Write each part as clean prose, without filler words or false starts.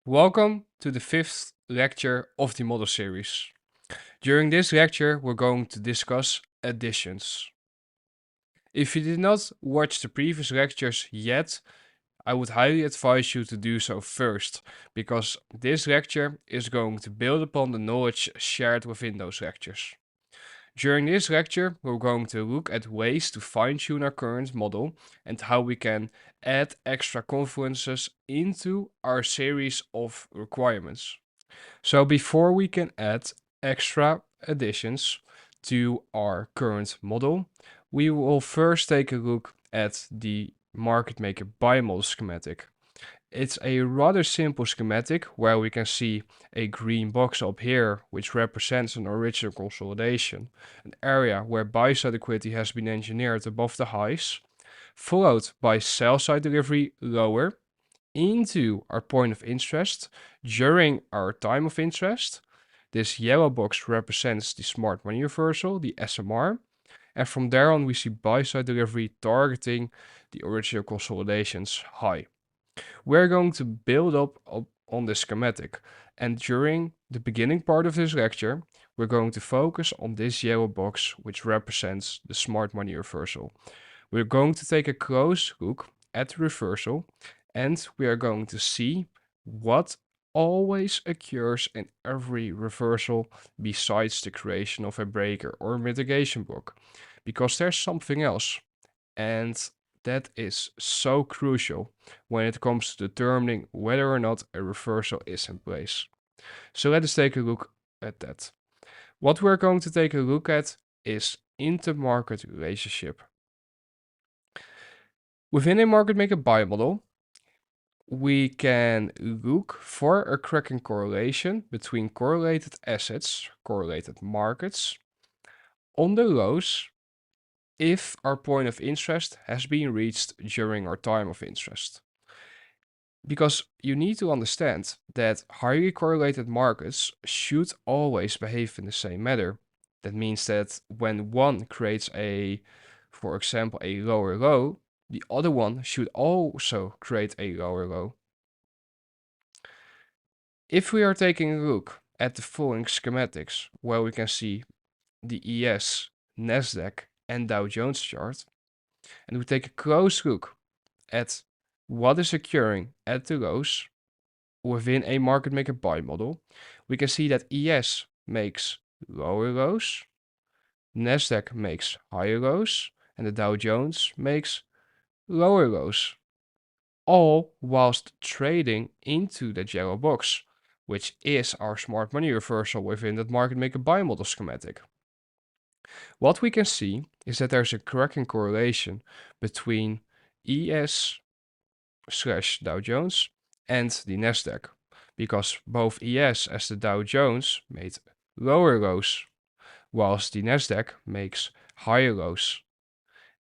Welcome to the fifth lecture of the model series. During this lecture, we're going to discuss additions. If you did not watch the previous lectures yet, I would highly advise you to do so first, because this lecture is going to build upon the knowledge shared within those lectures. During this lecture, we're going to look at ways to fine-tune our current model and how we can add extra confluences into our series of requirements. So before we can add extra additions to our current model, we will first take a look at the market maker buy model schematic. It's a rather simple schematic where we can see a green box up here, which represents an original consolidation, an area where buy side liquidity has been engineered above the highs, followed by sell side delivery lower into our point of interest during our time of interest. This yellow box represents the smart money reversal, the SMR, and from there on we see buy side delivery targeting the original consolidation's high. We're going to build up on this schematic, and during the beginning part of this lecture, we're going to focus on this yellow box, which represents the smart money reversal. We're going to take a close look at the reversal, and we are going to see what always occurs in every reversal besides the creation of a breaker or mitigation block, because there's something else, and that is so crucial when it comes to determining whether or not a reversal is in place. So let us take a look at that. What we're going to take a look at is intermarket relationship. Within a market maker buy model, we can look for a cracking correlation between correlated assets, correlated markets, on the lows if our point of interest has been reached during our time of interest. Because you need to understand that highly correlated markets should always behave in the same manner. That means that when one creates for example, a lower low, the other one should also create a lower low. If we are taking a look at the following schematics, where we can see the ES, Nasdaq, and Dow Jones chart, and we take a close look at what is occurring at the lows within a market maker buy model, we can see that ES makes lower lows, Nasdaq makes higher lows, and the Dow Jones makes lower lows, all whilst trading into the yellow box, which is our smart money reversal within that market maker buy model schematic. What we can see is that there's a cracking correlation between ES slash Dow Jones and the Nasdaq, because both ES as the Dow Jones made lower lows, whilst the Nasdaq makes higher lows.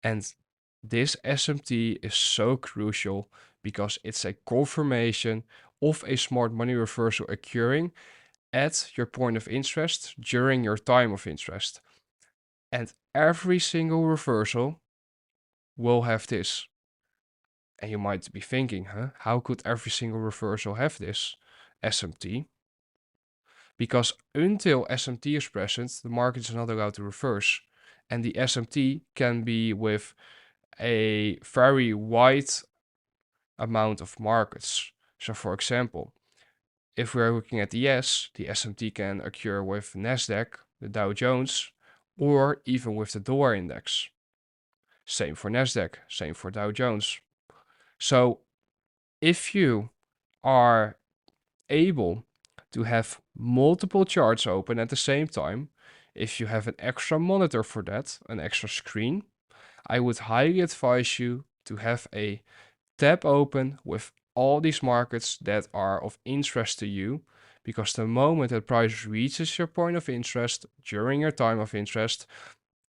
And this SMT is so crucial because it's a confirmation of a smart money reversal occurring at your point of interest during your time of interest. And every single reversal will have this. And you might be thinking, how could every single reversal have this SMT? Because until SMT is present, the market is not allowed to reverse. And the SMT can be with a very wide amount of markets. So for example, if we're looking at the SMT can occur with Nasdaq, the Dow Jones, or even with the dollar index. Same for Nasdaq, same for Dow Jones. So if you are able to have multiple charts open at the same time, if you have an extra monitor for that, an extra screen, I would highly advise you to have a tab open with all these markets that are of interest to you, because the moment that price reaches your point of interest during your time of interest,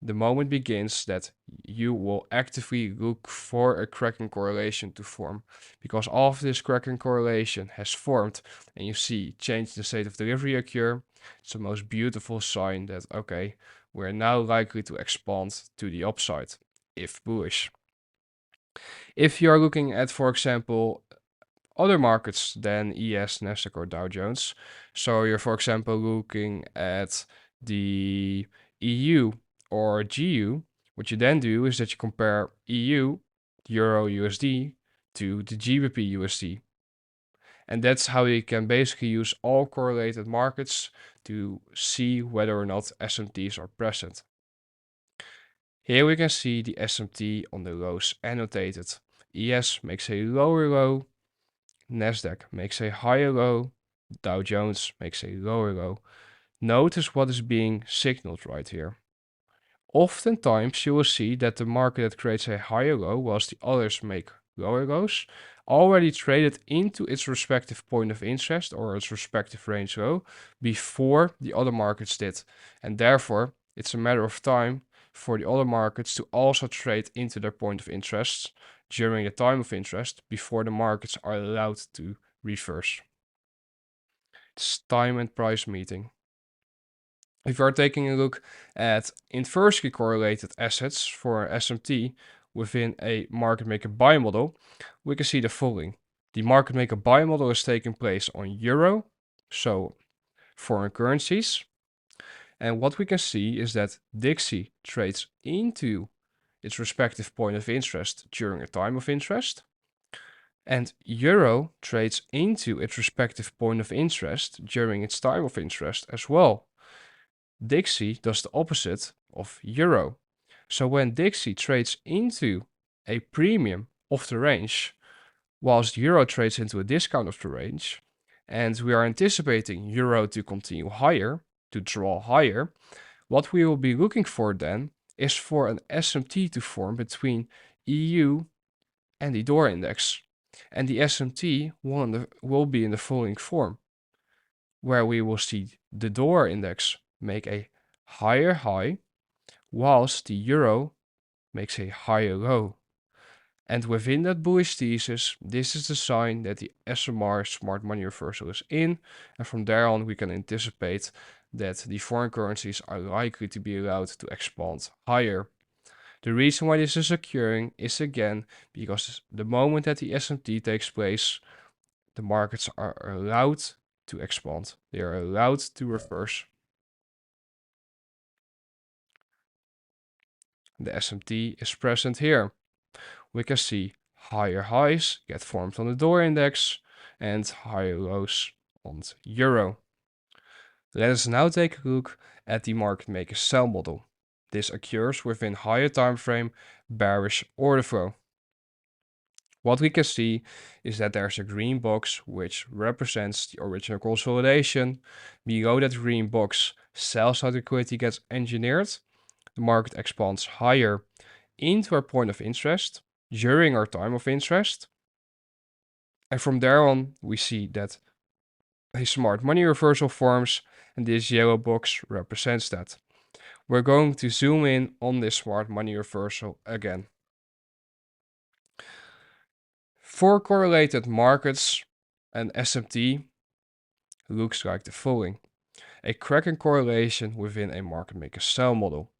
the moment begins that you will actively look for a cracking correlation to form, because after this cracking correlation has formed and you see change in the state of delivery occur, it's the most beautiful sign that, okay, we're now likely to expand to the upside, if bullish. If you are looking at, for example, other markets than ES, Nasdaq, or Dow Jones. So you're, for example, looking at the EU or GU. What you then do is that you compare EU, Euro USD, to the GBP USD. And that's how you can basically use all correlated markets to see whether or not SMTs are present. Here we can see the SMT on the lows annotated. ES makes a lower low, Nasdaq makes a higher low, Dow Jones makes a lower low. Notice what is being signaled right here. Oftentimes you will see that the market that creates a higher low whilst the others make lower lows already traded into its respective point of interest or its respective range low before the other markets did. And therefore it's a matter of time for the other markets to also trade into their point of interest during the time of interest before the markets are allowed to reverse. It's time and price meeting. If we are taking a look at inversely correlated assets for SMT within a market maker buy model, we can see the following. The market maker buy model is taking place on euro, so foreign currencies. And what we can see is that Dixie trades into its respective point of interest during a time of interest. And euro trades into its respective point of interest during its time of interest as well. Dixie does the opposite of euro. So when Dixie trades into a premium of the range, whilst euro trades into a discount of the range, and we are anticipating euro to continue higher, to draw higher, what we will be looking for then is for an SMT to form between EU and the DOR index. And the SMT will be in the following form, where we will see the DOR index make a higher high, whilst the euro makes a higher low. And within that bullish thesis, this is the sign that the SMR smart money reversal is in, and from there on we can anticipate that the foreign currencies are likely to be allowed to expand higher. The reason why this is occurring is again because the moment that the SMT takes place, the markets are allowed to expand. They are allowed to reverse. The SMT is present here. We can see higher highs get formed on the DOR index and higher lows on the euro. Let us now take a look at the market maker sell model. This occurs within higher time frame bearish order flow. What we can see is that there's a green box which represents the original consolidation. Below that green box, sell side liquidity gets engineered. The market expands higher into our point of interest during our time of interest. And from there on, we see that a smart money reversal forms, and this yellow box represents that. We're going to zoom in on this smart money reversal again. For correlated markets, an SMT looks like the following. A Kraken correlation within a market maker sell model.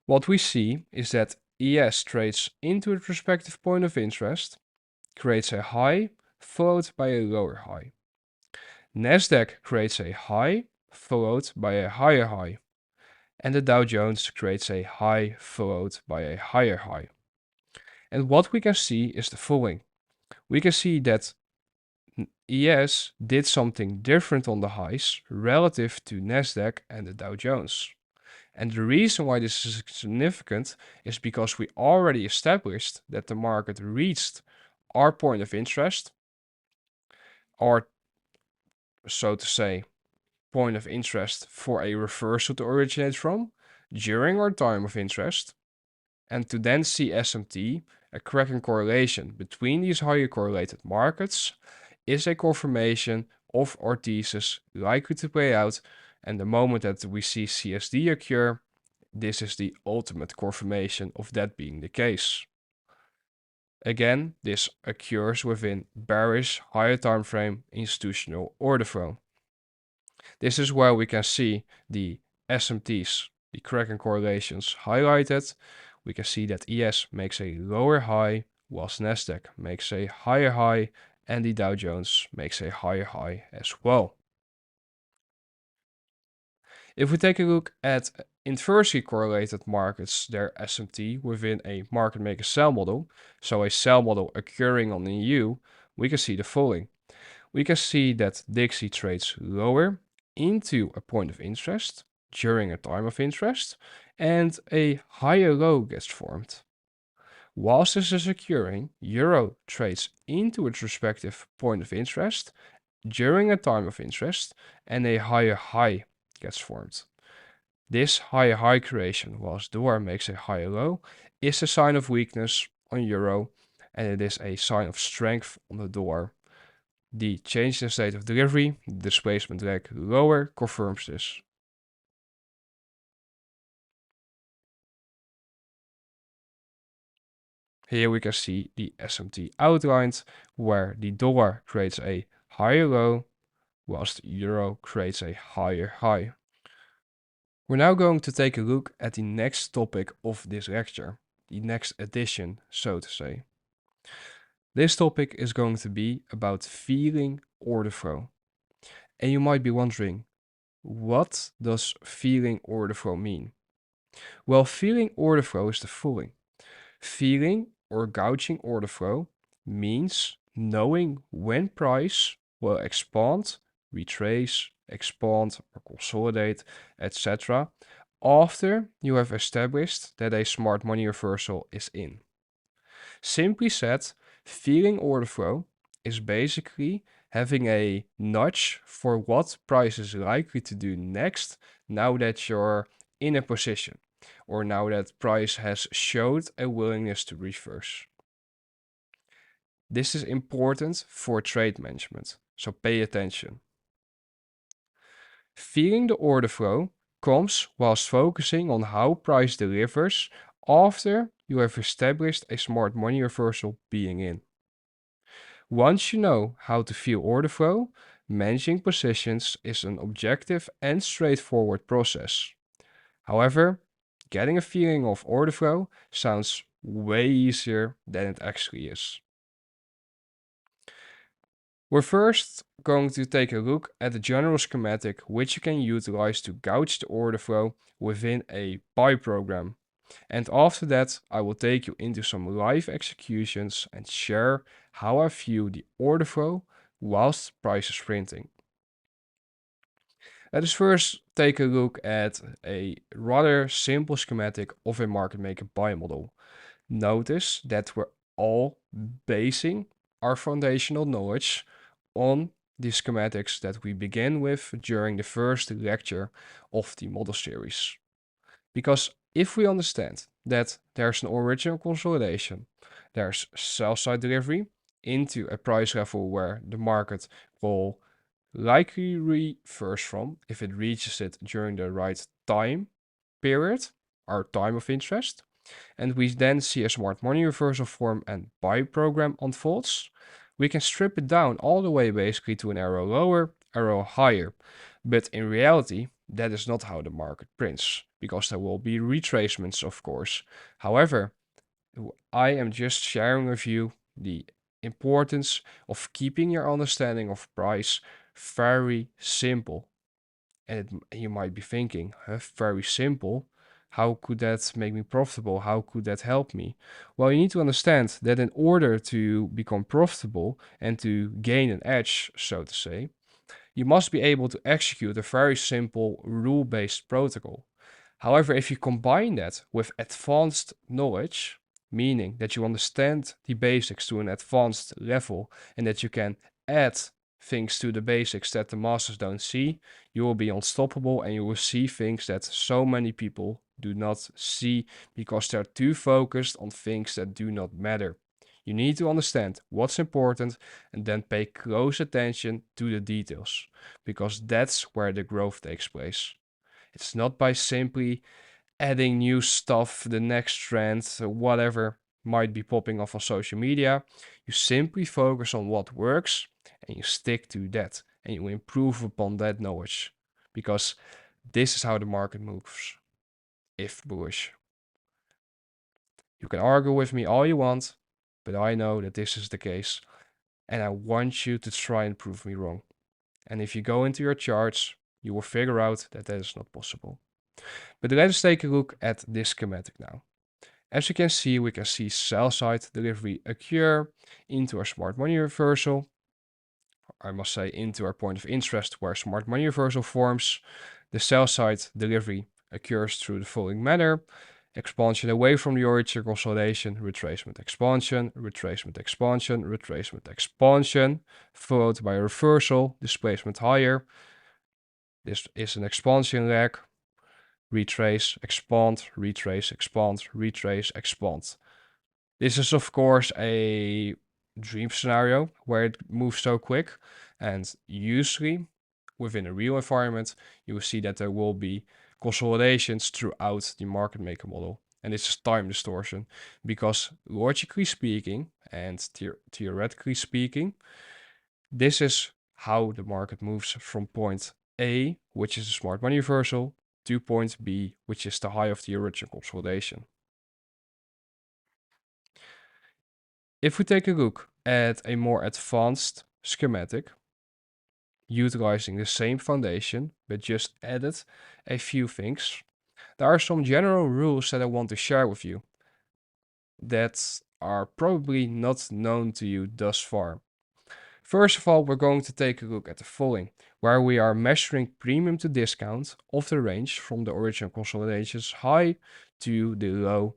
What we see is that ES trades into its respective point of interest, creates a high, followed by a lower high. Nasdaq creates a high, followed by a higher high. And the Dow Jones creates a high, followed by a higher high. And what we can see is the following. We can see that ES did something different on the highs relative to Nasdaq and the Dow Jones. And the reason why this is significant is because we already established that the market reached our point of interest, our, so to say, point of interest for a reversal to originate from during our time of interest, and to then see SMT, a Kraken correlation between these higher correlated markets, is a confirmation of our thesis likely to play out. And the moment that we see CSD occur, this is the ultimate confirmation of that being the case. Again, this occurs within bearish higher time frame institutional order flow. This is where we can see the SMTs, the Kraken correlations highlighted. We can see that ES makes a lower high, whilst Nasdaq makes a higher high, and the Dow Jones makes a higher high as well. If we take a look at inversely correlated markets, their SMT within a market maker sell model, so a sell model occurring on the EU, we can see the following. We can see that Dixie trades lower into a point of interest during a time of interest, and a higher low gets formed. Whilst this is occurring, Euro trades into its respective point of interest during a time of interest, and a higher high gets formed. This higher high creation, whilst dollar makes a higher low, is a sign of weakness on Euro, and it is a sign of strength on the dollar. The change in state of delivery, the displacement leg lower, confirms this. Here we can see the SMT outlined, where the dollar creates a higher low, whilst the euro creates a higher high. We're now going to take a look at the next topic of this lecture, the next edition, so to say. This topic is going to be about feeling order flow. And you might be wondering, what does feeling order flow mean? Well, feeling order flow is the following. Feeling or gauging order flow means knowing when price will expand, retrace, expand, or consolidate, etc. after you have established that a smart money reversal is in. Simply said, feeling order flow is basically having a nudge for what price is likely to do next now that you're in a position, or now that price has showed a willingness to reverse. This is important for trade management, so pay attention. Feeling the order flow comes whilst focusing on how price delivers after you have established a smart money reversal being in. Once you know how to feel order flow, managing positions is an objective and straightforward process. However, getting a feeling of order flow sounds way easier than it actually is. We're first going to take a look at the general schematic which you can utilize to gauge the order flow within a buy program. And after that, I will take you into some live executions and share how I view the order flow whilst price is printing. Let us first take a look at a rather simple schematic of a market maker buy model. Notice that we're all basing our foundational knowledge on the schematics that we begin with during the first lecture of the model series. Because if we understand that there's an original consolidation, there's sell side delivery into a price level where the market will likely reverse from if it reaches it during the right time period, our time of interest, and we then see a smart money reversal form and buy program unfolds, we can strip it down all the way basically to an arrow lower, arrow higher. But in reality, that is not how the market prints, because there will be retracements, of course. However, I am just sharing with you the importance of keeping your understanding of price very simple. And you might be thinking, very simple. How could that make me profitable? How could that help me? Well, you need to understand that in order to become profitable and to gain an edge, so to say, you must be able to execute a very simple rule-based protocol. However, if you combine that with advanced knowledge, meaning that you understand the basics to an advanced level and that you can add things to the basics that the masters don't see, you will be unstoppable and you will see things that so many people do not see because they're too focused on things that do not matter. You need to understand what's important and then pay close attention to the details, because that's where the growth takes place. It's not by simply adding new stuff, the next trend, whatever might be popping off on social media. You simply focus on what works and you stick to that and you improve upon that knowledge, because this is how the market moves, if bullish. You can argue with me all you want, but I know that this is the case. and I want you to try and prove me wrong. And if you go into your charts, you will figure out that that is not possible. But let us take a look at this schematic now. As you can see sell side delivery occur into our smart money reversal. I must say into our point of interest where smart money reversal forms. The sell side delivery occurs through the following manner: expansion away from the origin, consolidation, retracement, expansion, retracement, expansion, retracement, expansion, followed by a reversal, displacement higher. This is an expansion leg. Retrace, expand, retrace, expand, retrace, expand. This is of course a dream scenario where it moves so quick, and usually within a real environment you will see that there will be consolidations throughout the market maker model, and it's time distortion, because logically speaking and theoretically speaking, this is how the market moves from point A, which is a smart money reversal, to point B, which is the high of the original consolidation. If we take a look at a more advanced schematic, utilizing the same foundation, but just added a few things, there are some general rules that I want to share with you that are probably not known to you thus far. First of all, we're going to take a look at the following, where we are measuring premium to discount of the range from the original consolidation's high to the low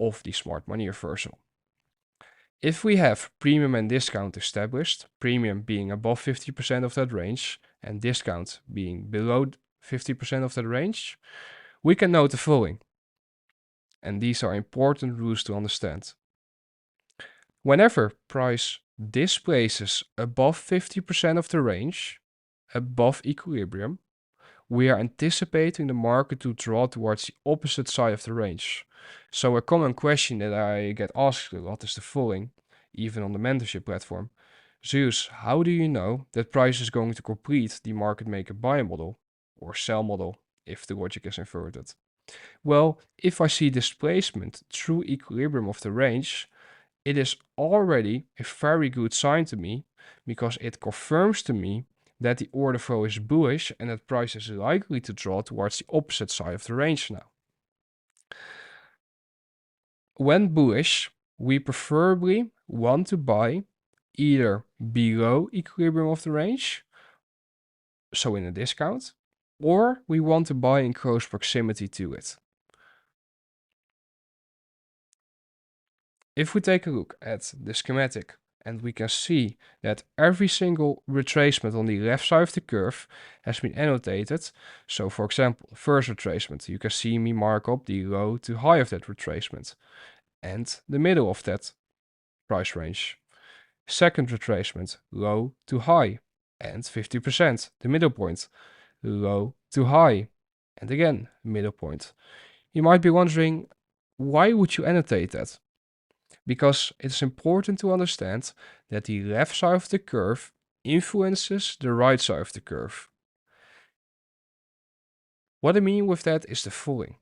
of the smart money reversal. If we have premium and discount established, premium being above 50% of that range and discount being below 50% of that range, we can note the following. And these are important rules to understand. Whenever price displaces above 50% of the range, above equilibrium, we are anticipating the market to draw towards the opposite side of the range. So a common question that I get asked a lot is the following, even on the mentorship platform. Zeus, how do you know that price is going to complete the market maker buy model or sell model if the logic is inverted? Well, if I see displacement through equilibrium of the range, it is already a very good sign to me, because it confirms to me that the order flow is bullish and that price is likely to draw towards the opposite side of the range now. When bullish, we preferably want to buy either below equilibrium of the range, so in a discount, or we want to buy in close proximity to it. If we take a look at the schematic, and we can see that every single retracement on the left side of the curve has been annotated. So for example, first retracement, you can see me mark up the low to high of that retracement and the middle of that price range. Second retracement, low to high and 50%, the middle point, low to high, and again, middle point. You might be wondering, why would you annotate that? Because it's important to understand that the left side of the curve influences the right side of the curve. What I mean with that is the following.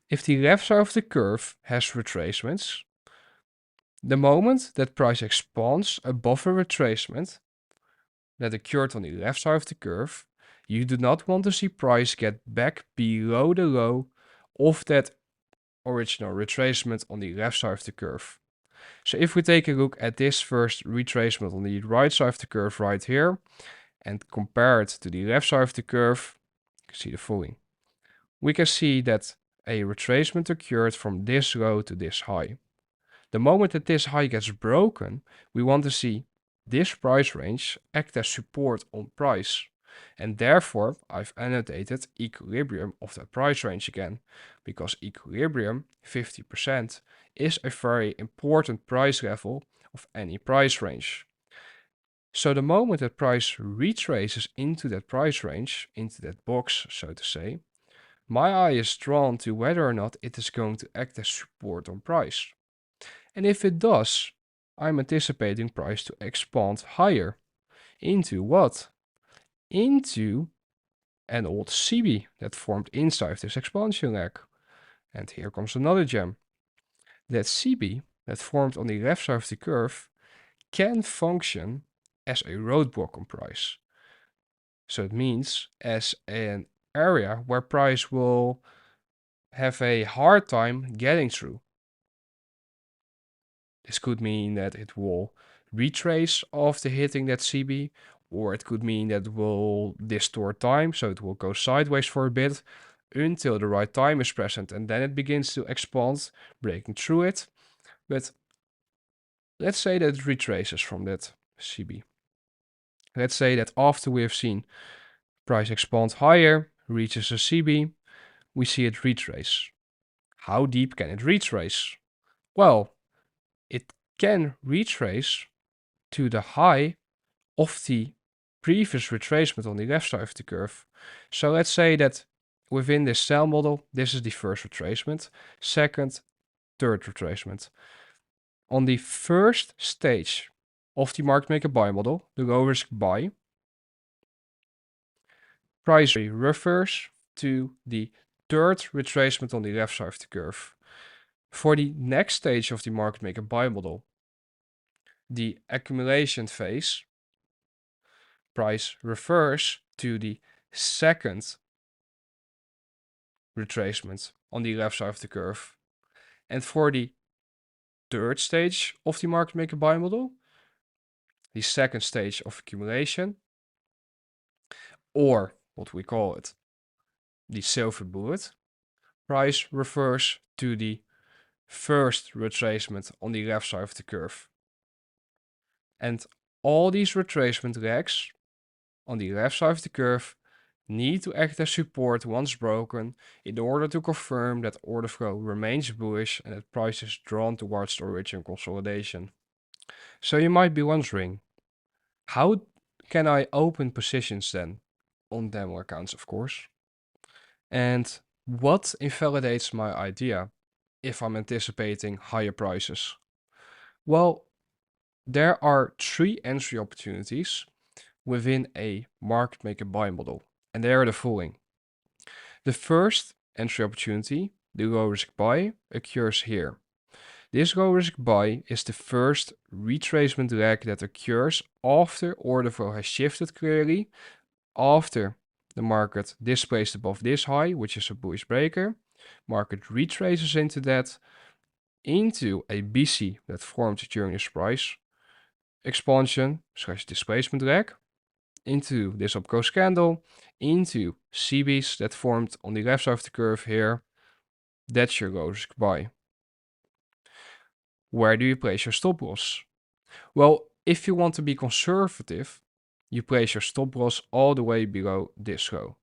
If the left side of the curve has retracements, the moment that price expands above a retracement that occurred on the left side of the curve, you do not want to see price get back below the low of that original retracement on the left side of the curve. So if we take a look at this first retracement on the right side of the curve right here and compare it to the left side of the curve, you can see the following. We can see that a retracement occurred from this low to this high. The moment that this high gets broken, we want to see this price range act as support on price. And therefore, I've annotated equilibrium of that price range again, because equilibrium, 50%, is a very important price level of any price range. So the moment that price retraces into that price range, into that box, so to say, my eye is drawn to whether or not it is going to act as support on price. And if it does, I'm anticipating price to expand higher. Into what? Into an old CB that formed inside this expansion leg. And here comes another gem. That CB that formed on the left side of the curve can function as a roadblock on price. So it means as an area where price will have a hard time getting through. This could mean that it will retrace after hitting that CB, or it could mean that it will distort time, so it will go sideways for a bit until the right time is present, and then it begins to expand, breaking through it. But let's say that it retraces from that CB. Let's say that after we have seen price expand higher, reaches a CB, we see it retrace. How deep can it retrace? Well, it can retrace to the high of the previous retracement on the left side of the curve. So let's say that within this cell model, this is the first retracement, second, third retracement. On the first stage of the market maker buy model, the low risk buy, price refers to the third retracement on the left side of the curve. For the next stage of the market maker buy model, the accumulation phase, price refers to the second retracement on the left side of the curve. And for the third stage of the market maker buy model, the second stage of accumulation, or what we call it, the silver bullet, price refers to the first retracement on the left side of the curve. And all these retracement legs on the left side of the curve need to act as support once broken in order to confirm that order flow remains bullish and that price is drawn towards the original consolidation. So you might be wondering, how can I open positions then? On demo accounts, of course. And what invalidates my idea if I'm anticipating higher prices? Well, there are 3 entry opportunities within a market maker buy model, and they are the following. The first entry opportunity, the low risk buy, occurs here. This low risk buy is the first retracement leg that occurs after order flow has shifted clearly, after the market displaced above this high, which is a bullish breaker. Market retraces into that, into a BC that formed during this price expansion / displacement leg, into this up close candle, into CBs that formed on the left side of the curve here. That's your low risk buy. Where do you place your stop loss? Well, if you want to be conservative, you place your stop loss all the way below this low.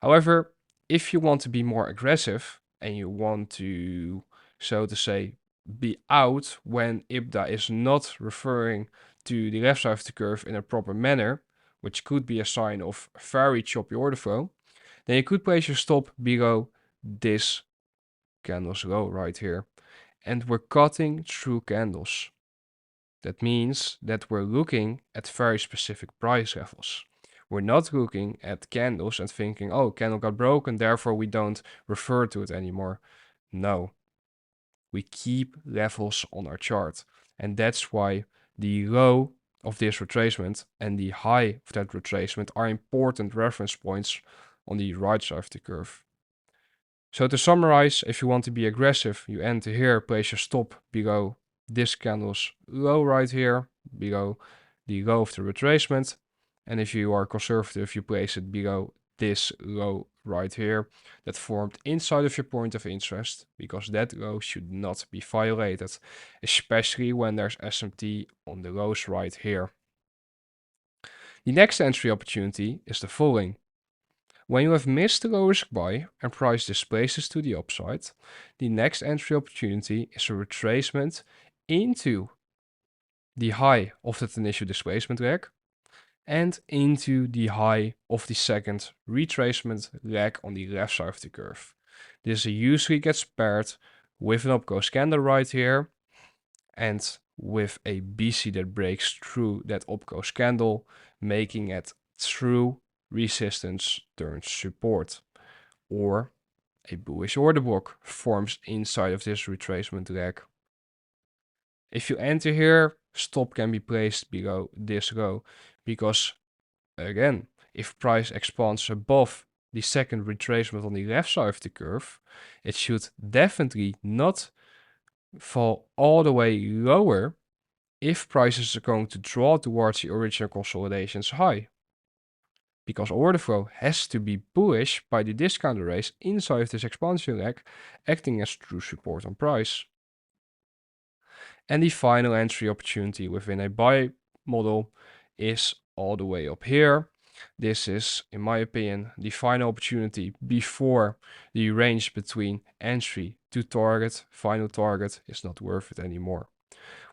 However, if you want to be more aggressive and you want to, so to say, be out when IBDA is not referring to the left side of the curve in a proper manner, which could be a sign of very choppy order flow, then you could place your stop below this candle's low right here. And we're cutting through candles. That means that we're looking at very specific price levels. We're not looking at candles and thinking, oh, candle got broken, therefore we don't refer to it anymore. No, we keep levels on our chart. And that's why the low of this retracement and the high of that retracement are important reference points on the right side of the curve. So to summarize, if you want to be aggressive, you enter here, place your stop below this candle's low right here, below the low of the retracement. And if you are conservative, you place it below this low right here that formed inside of your point of interest, because that low should not be violated, especially when there's SMT on the lows right here. The next entry opportunity is the following. When you have missed the low risk buy and price displaces to the upside, the next entry opportunity is a retracement into the high of that initial displacement leg and into the high of the second retracement leg on the left side of the curve. This usually gets paired with an up close candle right here and with a BC that breaks through that up close candle, making it through resistance turns support, or a bullish order block forms inside of this retracement leg. If you enter here, stop can be placed below this low, because again, if price expands above the second retracement on the left side of the curve, it should definitely not fall all the way lower if prices are going to draw towards the original consolidation's high. Because order flow has to be bullish by the discount arrays inside of this expansion leg, acting as true support on price. And the final entry opportunity within a buy model is all the way up here. This is, in my opinion, the final opportunity before the range between entry to target, final target, is not worth it anymore.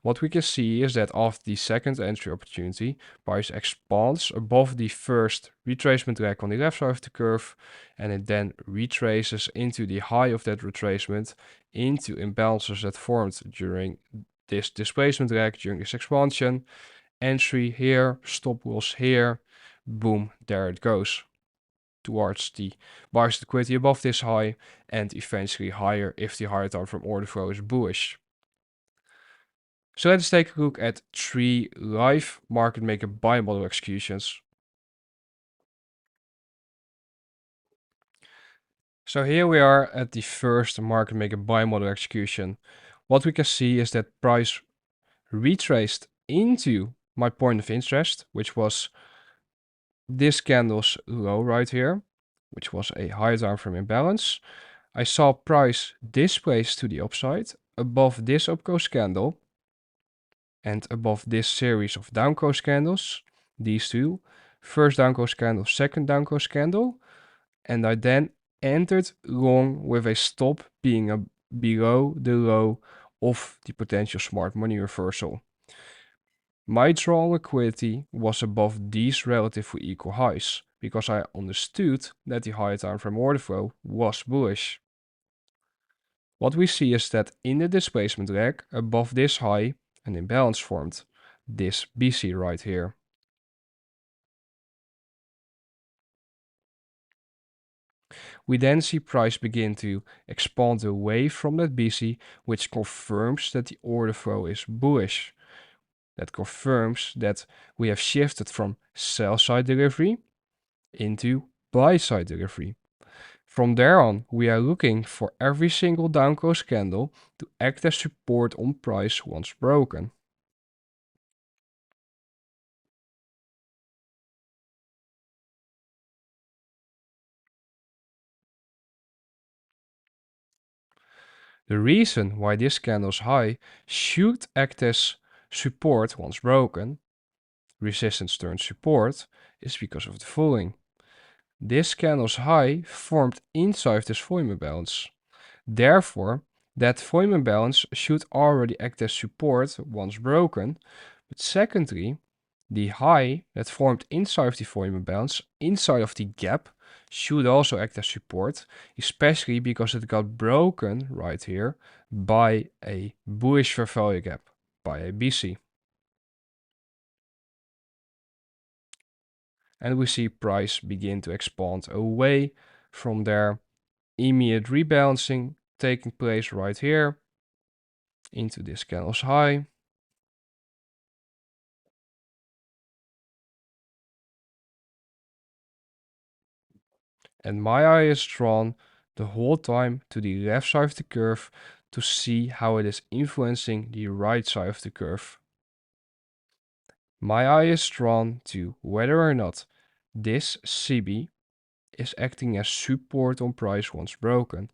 What we can see is that after the second entry opportunity, price expands above the first retracement leg on the left side of the curve, and it then retraces into the high of that retracement into imbalances that formed during this displacement leg, during this expansion. Entry here, stop loss here, boom, there it goes towards the buyer's liquidity above this high, and eventually higher if the higher time from order flow is bullish. So let's take a look at 3 live market maker buy model executions. So here we are at the first market maker buy model execution. What we can see is that price retraced into my point of interest, which was this candle's low right here, which was a higher time frame imbalance. I saw price displace to the upside above this up close candle and above this series of down close candles, these two, first down close candle, second down close candle, and I then entered long with a stop being below the low of the potential smart money reversal. My draw on liquidity was above these relatively equal highs, because I understood that the higher time frame order flow was bullish. What we see is that in the displacement leg above this high, an imbalance formed, this BC right here. We then see price begin to expand away from that BC, which confirms that the order flow is bullish. That confirms that we have shifted from sell side delivery into buy side delivery. From there on, we are looking for every single down close candle to act as support on price once broken. The reason why this candle's high should act as support once broken, resistance turns support, is because of the following. This candle's high formed inside of this volume imbalance. Therefore, that volume imbalance should already act as support once broken. But secondly, the high that formed inside of the volume imbalance, inside of the gap, should also act as support, especially because it got broken right here by a bullish fair value gap, by a BC. And we see price begin to expand away from there, immediate rebalancing taking place right here into this candle's high. And my eye is drawn the whole time to the left side of the curve to see how it is influencing the right side of the curve. My eye is drawn to whether or not this CB is acting as support on price once broken.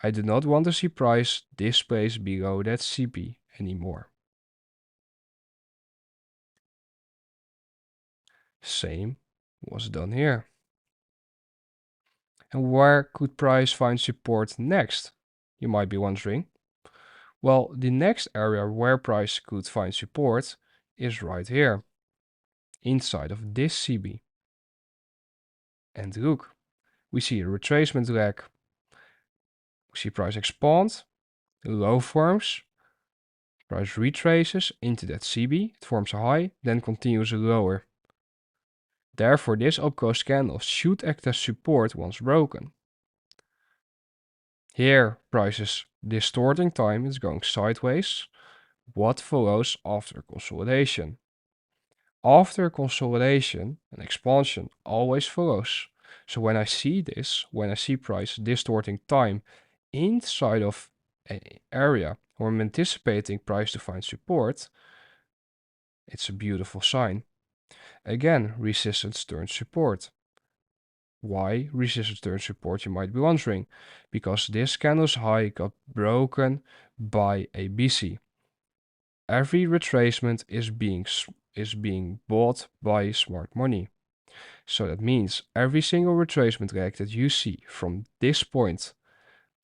I do not want to see price displace below that CB anymore. Same was done here. And where could price find support next? You might be wondering. Well, the next area where price could find support is right here, inside of this CB. And look, we see a retracement leg. We see price expand, low forms, price retraces into that CB, it forms a high, then continues lower. Therefore, this up close candle should act as support once broken. Here, price is distorting time, it's going sideways, what follows after consolidation. After consolidation, an expansion always follows. So when I see this, when I see price distorting time inside of an area where I'm anticipating price to find support, it's a beautiful sign. Again, resistance turns support. Why resistance turns support, you might be wondering? Because this candle's high got broken by a BC. Every retracement is being bought by smart money. So that means every single retracement leg that you see from this point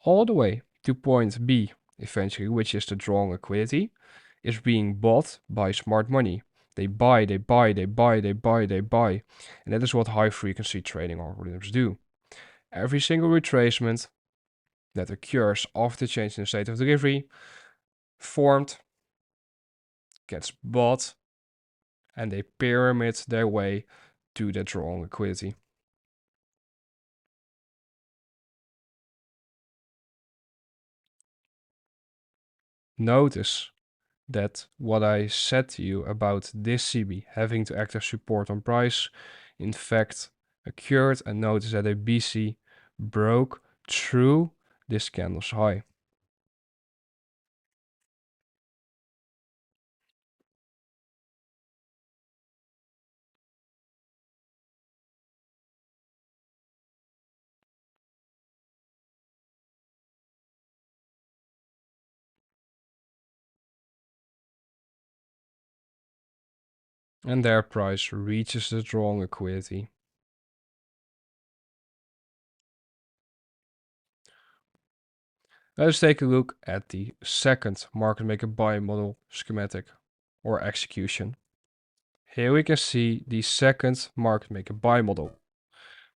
all the way to point B, eventually, which is the drawn liquidity, is being bought by smart money. They buy, they buy, they buy, they buy, they buy. And that is what high frequency trading algorithms do. Every single retracement that occurs after the change in the state of delivery formed, gets bought, and they pyramid their way to the drawn liquidity. Notice that what I said to you about this CB having to act as support on price, in fact, occurred, and notice that a BC broke through this candle's high. And their price reaches the drawn liquidity. Let's take a look at the second market maker buy model schematic or execution. Here we can see the second market maker buy model.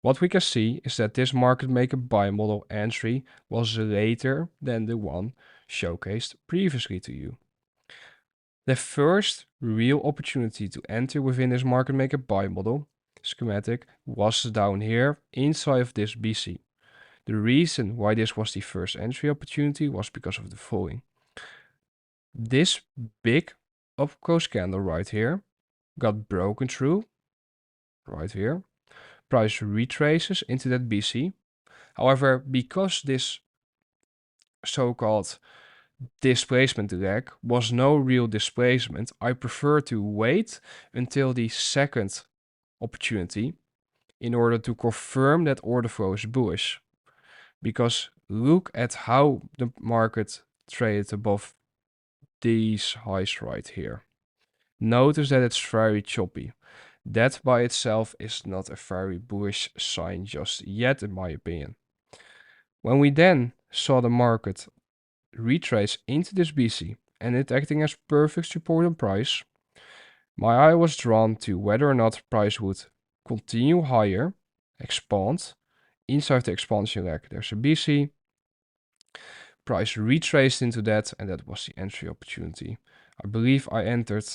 What we can see is that this market maker buy model entry was later than the one showcased previously to you. The first real opportunity to enter within this market maker buy model schematic was down here inside of this BC. The reason why this was the first entry opportunity was because of the following. This big up close candle right here got broken through right here. Price retraces into that BC. However, because this so-called displacement leg was no real displacement, I prefer to wait until the second opportunity in order to confirm that order flow is bullish. Because look at how the market traded above these highs right here. Notice that it's very choppy. That by itself is not a very bullish sign just yet, in my opinion. When we then saw the market retrace into this BC and it acting as perfect support on price, my eye was drawn to whether or not price would continue higher, expand. Inside the expansion leg, there's a BC. Price retraced into that, and that was the entry opportunity. I believe I entered,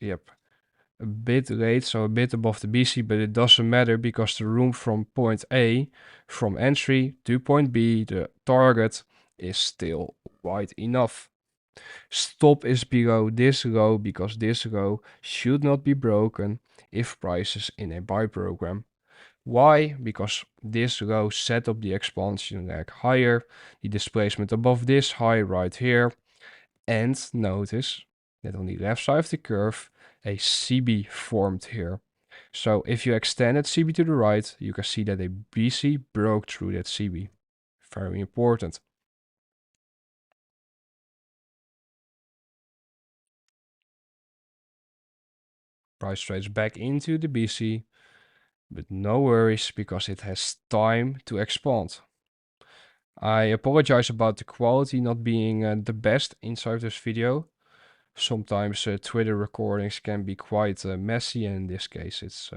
a bit late, so a bit above the BC, but it doesn't matter because the room from point A, from entry to point B, the target, is still wide enough. Stop is below this low because this low should not be broken if price is in a buy program. Why? Because this low set up the expansion leg higher, the displacement above this high right here, and notice that on the left side of the curve, a CB formed here. So if you extend that CB to the right, you can see that a BC broke through that CB. Very important. Price trades back into the BC, but no worries because it has time to expand. I apologize about the quality not being the best inside this video. Sometimes Twitter recordings can be quite messy, and in this case it's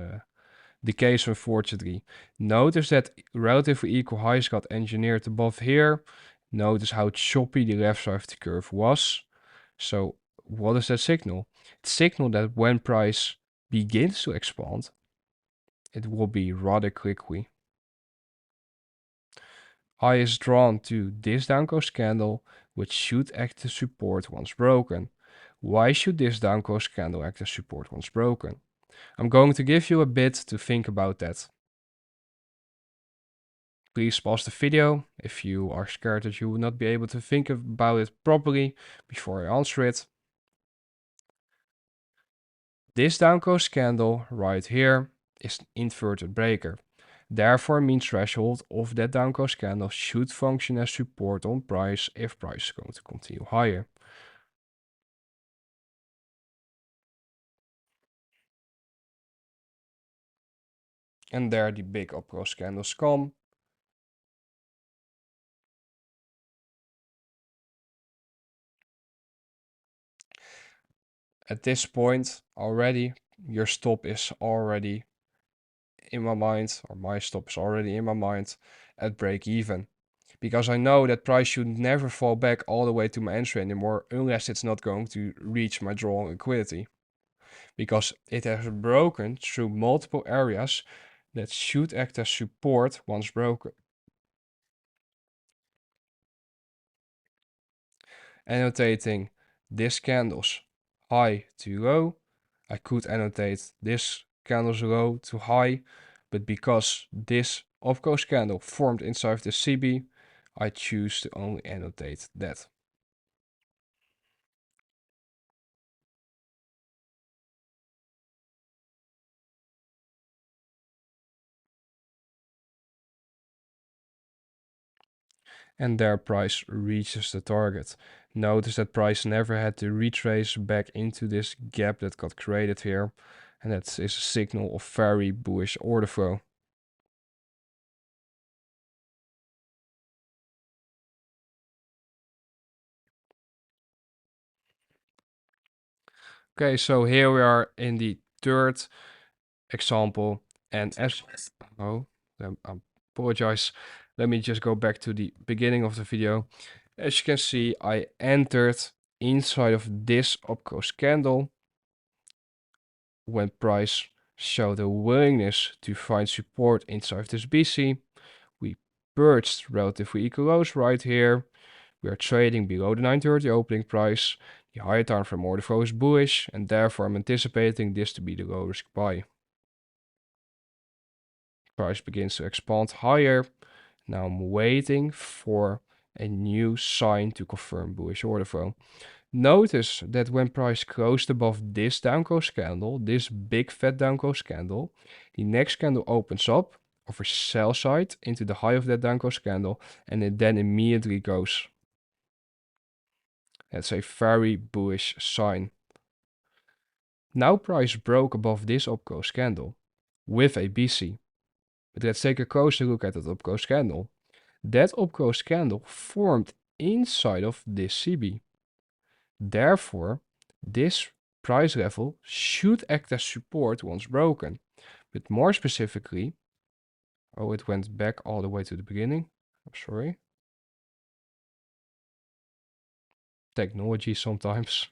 the case, unfortunately. Notice that relatively equal highs got engineered above here. Notice how choppy the left side of the curve was. So what is that signal? It signals that when price begins to expand, it will be rather quickly. Eye is drawn to this downclose candle, which should act as support once broken. Why should this down close candle act as support once broken? I'm going to give you a bit to think about that. Please pause the video if you are scared that you will not be able to think about it properly before I answer it. This down close candle right here is an inverted breaker. Therefore, mean threshold of that down close candle should function as support on price if price is going to continue higher. And there the big up close candles come. At this point already, your stop is already in my mind, or my stop is already in my mind at break even. Because I know that price should never fall back all the way to my entry anymore unless it's not going to reach my draw on liquidity. Because it has broken through multiple areas that should act as support once broken. Annotating this candle's high to low, I could annotate this candle's low to high, but because this up-close candle formed inside the CB, I choose to only annotate that. And their price reaches the target. Notice that price never had to retrace back into this gap that got created here, and that is a signal of very bullish order flow. Okay, so here we are in the third example, and as I apologize. Let me just go back to the beginning of the video. As you can see, I entered inside of this up-close candle when price showed a willingness to find support inside of this BC. We purged relatively equal lows right here. We are trading below the 930 opening price. The higher time frame order flow is bullish, and therefore I'm anticipating this to be the low risk buy. Price begins to expand higher. Now I'm waiting for a new sign to confirm bullish order flow. Notice that when price closed above this down close candle, this big fat down close candle, the next candle opens up, offers sell side into the high of that down close candle, and it then immediately goes. That's a very bullish sign. Now price broke above this up close candle with a BC. But let's take a closer look at that up close candle. That up close candle formed inside of this CB. Therefore, this price level should act as support once broken. But more specifically, oh, it went back all the way to the beginning. I'm sorry. Technology sometimes.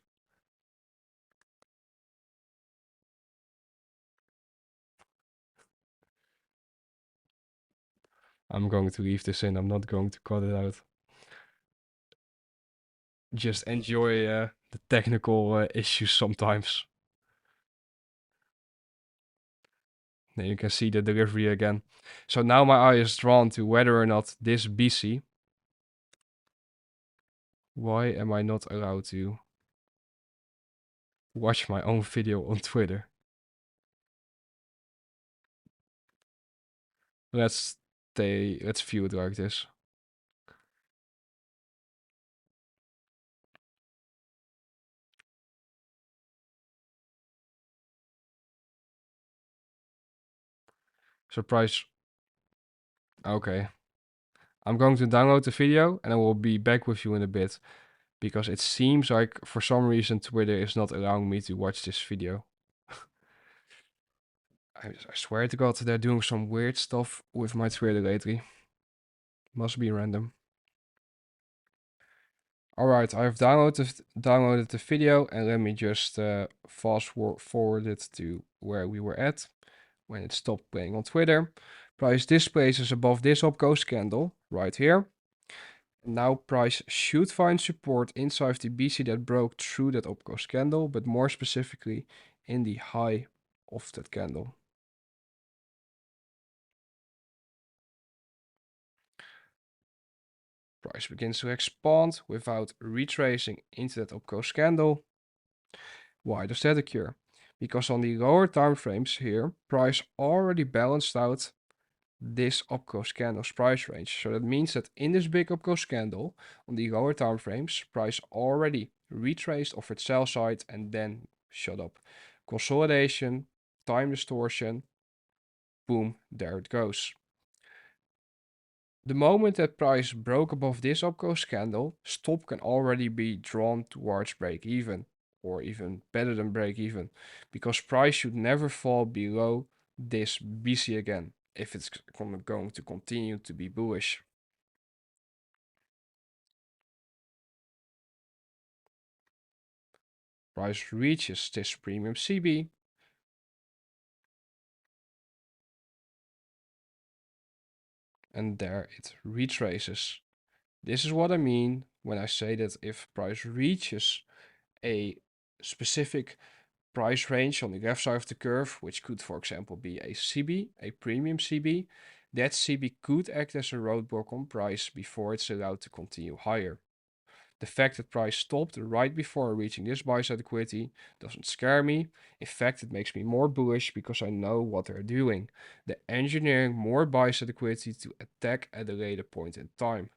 I'm going to leave this in. I'm not going to cut it out. Just enjoy the technical issues sometimes. Then you can see the delivery again. So now my eye is drawn to whether or not this BC. Why am I not allowed to watch my own video on Twitter? Let's view it like this. Surprise. Okay. I'm going to download the video and I will be back with you in a bit. Because it seems like for some reason Twitter is not allowing me to watch this video. I swear to God they're doing some weird stuff with my Twitter lately. Must be random. Alright, I've downloaded the video and let me just fast forward it to where we were at when it stopped playing on Twitter. Price displaces above this up candle right here. Now price should find support inside the BC that broke through that upclose candle, but more specifically in the high of that candle. Price begins to expand without retracing into that upclose candle. Why does that occur? Because on the lower time frames here, price already balanced out this upclose candle's price range. So that means that in this big upclose candle, on the lower time frames, price already retraced off its sell side and then shut up. Consolidation, time distortion, boom, there it goes. The moment that price broke above this upclose candle, stop can already be drawn towards break even, or even better than break even, because price should never fall below this BC again if it's going to continue to be bullish. Price reaches this premium CB, and there it retraces. This is what I mean when I say that if price reaches a specific price range on the left side of the curve, which could for example be a CB, a premium CB, that CB could act as a roadblock on price before it's allowed to continue higher. The fact that price stopped right before reaching this buy side liquidity doesn't scare me. In fact, it makes me more bullish because I know what they're doing. They're engineering more buy side liquidity to attack at a later point in time.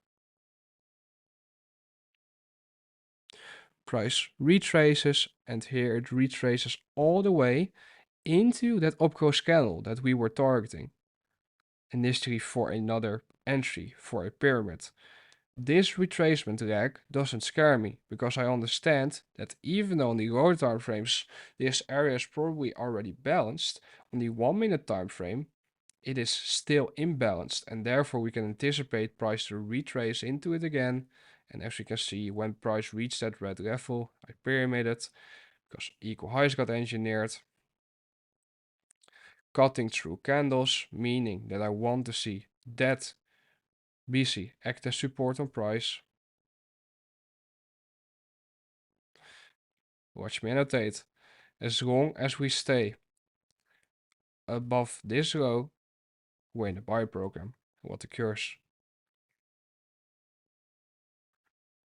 Price retraces, and here it retraces all the way into that upclose candle that we were targeting initially for another entry for a pyramid. This retracement lag doesn't scare me because I understand that even though on the lower time frames this area is probably already balanced, on the 1 minute time frame it is still imbalanced, and therefore we can anticipate price to retrace into it again. And as we can see, when price reached that red level, I pyramided because equal highs got engineered, cutting through candles, meaning that I want to see that BC act as support on price. Watch me annotate. As long as we stay above this low, we're in the buy program. What occurs?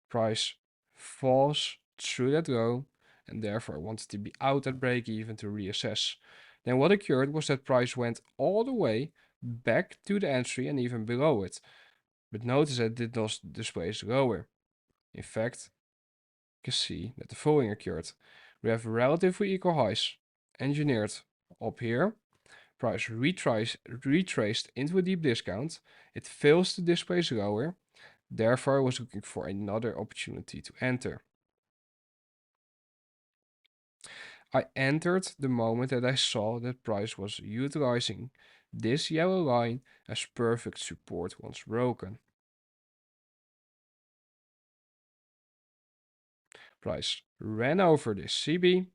Price falls through that low, and therefore I wanted to be out at break even to reassess. Then what occurred was that price went all the way back to the entry and even below it. But notice that it did not display lower. In fact, you can see that the following occurred. We have relatively equal highs engineered up here. Price retraced into a deep discount. It fails to display lower. Therefore, I was looking for another opportunity to enter. I entered the moment that I saw that price was utilizing this yellow line as perfect support once broken. Price ran over this CB.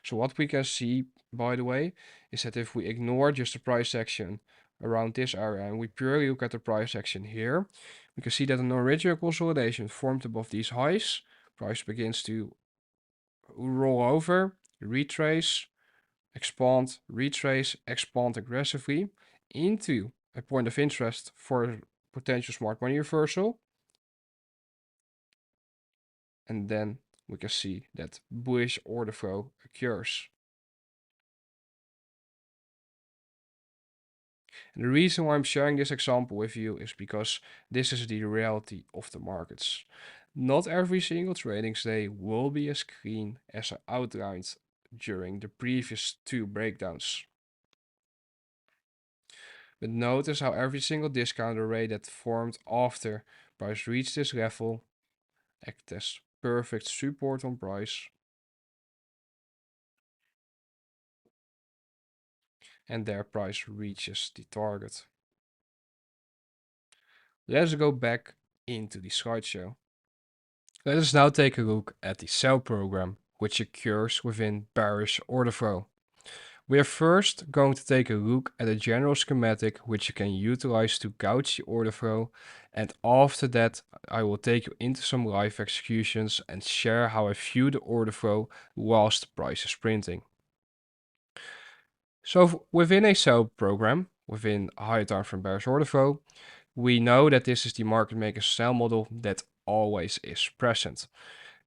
So what we can see, by the way, is that if we ignore just the price action around this area and we purely look at the price action here, we can see that an original consolidation formed above these highs. Price begins to roll over, retrace, expand, retrace, expand aggressively into a point of interest for potential smart money reversal. And then we can see that bullish order flow occurs. And the reason why I'm sharing this example with you is because this is the reality of the markets. Not every single trading day will be as clean as I outlined during the previous two breakdowns. But notice how every single discount array that formed after price reached this level acted as perfect support on price. And their price reaches the target. Let's go back into the slideshow. Let us now take a look at the sell program, which occurs within bearish order flow. We are first going to take a look at a general schematic which you can utilize to gauge the order flow, and after that I will take you into some live executions and share how I view the order flow whilst the price is printing. So within a sell program, within a higher time frame bearish order flow, we know that this is the market maker sell model that always is present.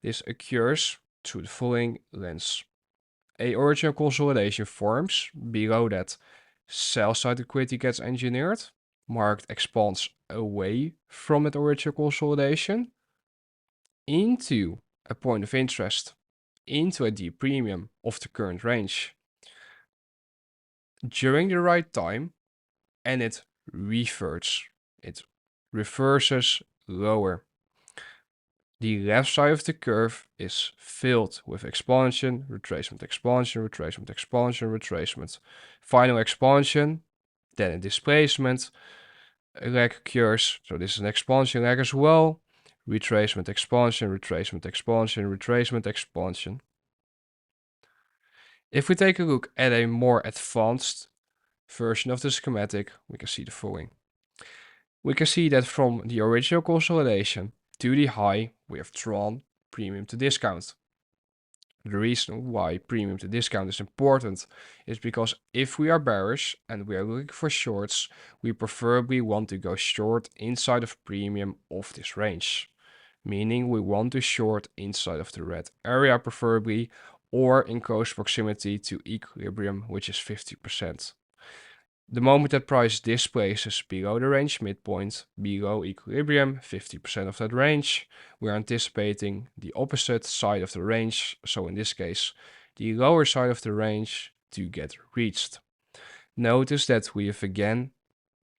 This occurs through the following lens. A original consolidation forms. Below that, sell side liquidity gets engineered. Market expands away from that original consolidation into a point of interest, into a deep premium of the current range during the right time, and it reverts. It reverses lower. The left side of the curve is filled with expansion, retracement, expansion, retracement, expansion, retracement. Final expansion, then a displacement leg occurs. So this is an expansion leg as well. Retracement, expansion, retracement, expansion, retracement, expansion. If we take a look at a more advanced version of the schematic, we can see the following. We can see that from the original consolidation to the high, we have drawn premium to discount. The reason why premium to discount is important is because if we are bearish and we are looking for shorts, we preferably want to go short inside of premium of this range. Meaning we want to short inside of the red area preferably, or in close proximity to equilibrium, which is 50%. The moment that price displaces below the range midpoint, below equilibrium, 50% of that range, we are anticipating the opposite side of the range, so in this case, the lower side of the range, to get reached. Notice that we have again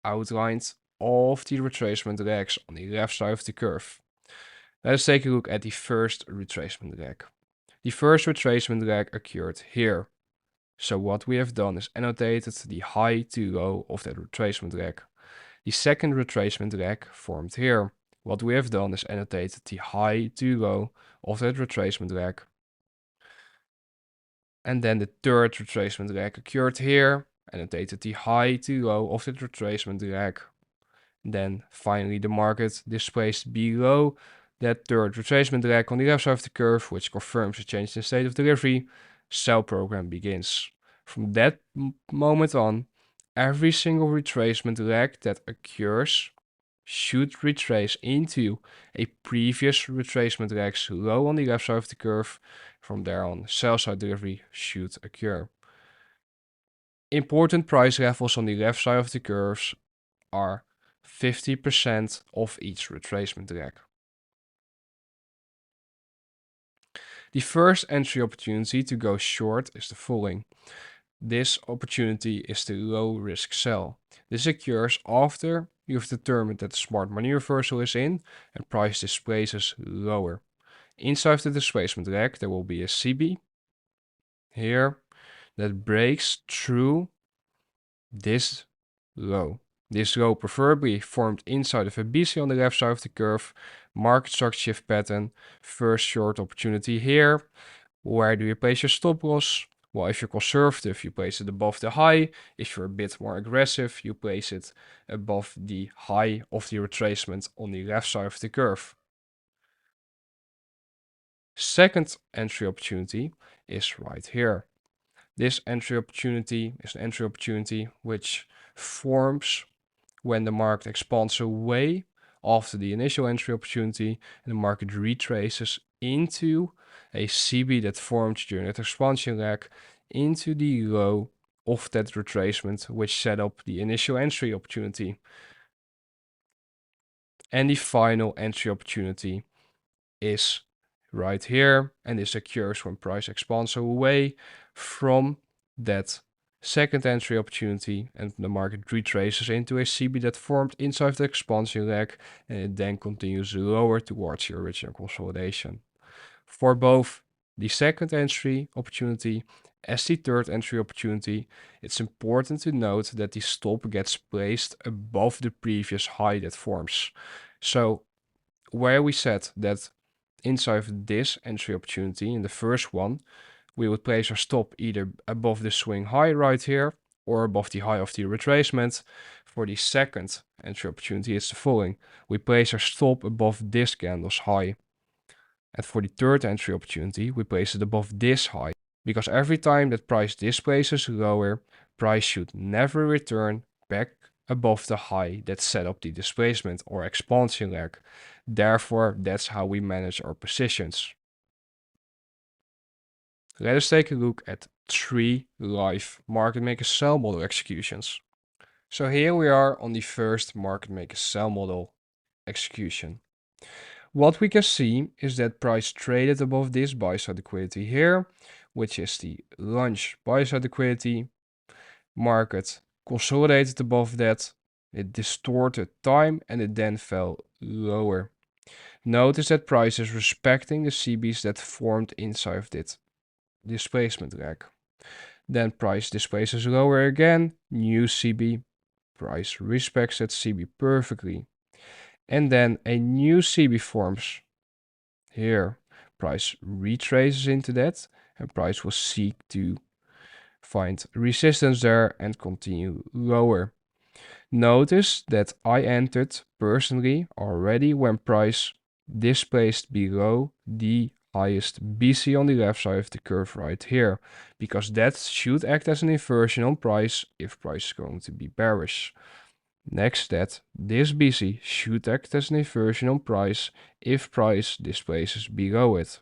outlined all of the retracement legs on the left side of the curve. Let's take a look at the first retracement leg. The first retracement leg occurred here. So what we have done is annotated the high to low of that retracement leg. The second retracement leg formed here. What we have done is annotated the high to low of that retracement leg. And then the third retracement leg occurred here, annotated the high to low of that retracement leg. Then finally the market displaced below that third retracement leg on the left side of the curve, which confirms a change in state of delivery. Sell program begins. From that moment on, every single retracement leg that occurs should retrace into a previous retracement leg's low on the left side of the curve. From there on, sell side delivery should occur. Important price levels on the left side of the curves are 50% of each retracement leg. The first entry opportunity to go short is the following. This opportunity is the low risk sell. This occurs after you've determined that the smart money reversal is in and price displaces lower. Inside the displacement leg, there will be a CB here that breaks through this low. This low preferably formed inside of a BC on the left side of the curve. Market structure shift pattern, first short opportunity here. Where do you place your stop loss? Well, if you're conservative, you place it above the high. If you're a bit more aggressive, you place it above the high of the retracement on the left side of the curve. Second entry opportunity is right here. This entry opportunity is an entry opportunity which forms when the market expands away after the initial entry opportunity and the market retraces into a CB that formed during that expansion leg into the low of that retracement, which set up the initial entry opportunity. And the final entry opportunity is right here, and this occurs when price expands away from that second entry opportunity and the market retraces into a CB that formed inside the expansion leg, and it then continues lower towards the original consolidation. For both the second entry opportunity as the third entry opportunity, it's important to note that the stop gets placed above the previous high that forms. So where we said that inside of this entry opportunity, in the first one, we would place our stop either above the swing high right here or above the high of the retracement. For the second entry opportunity, it's the following. We place our stop above this candle's high. And for the third entry opportunity, we place it above this high. Because every time that price displaces lower, price should never return back above the high that set up the displacement or expansion leg. Therefore, that's how we manage our positions. Let us take a look at 3 live market maker sell model executions. So here we are on the first market maker sell model execution. What we can see is that price traded above this buy side liquidity here, which is the lunch buy side liquidity. Market consolidated above that, it distorted time and it then fell lower. Notice that price is respecting the CBs that formed inside of it displacement leg. Then price displaces lower again, new CB, price respects that CB perfectly. And then a new CB forms. Here, price retraces into that and price will seek to find resistance there and continue lower. Notice that I entered personally already when price displaced below the highest BC on the left side of the curve right here, because that should act as an inversion on price if price is going to be bearish. Next, that this BC should act as an inversion on price if price displaces below it.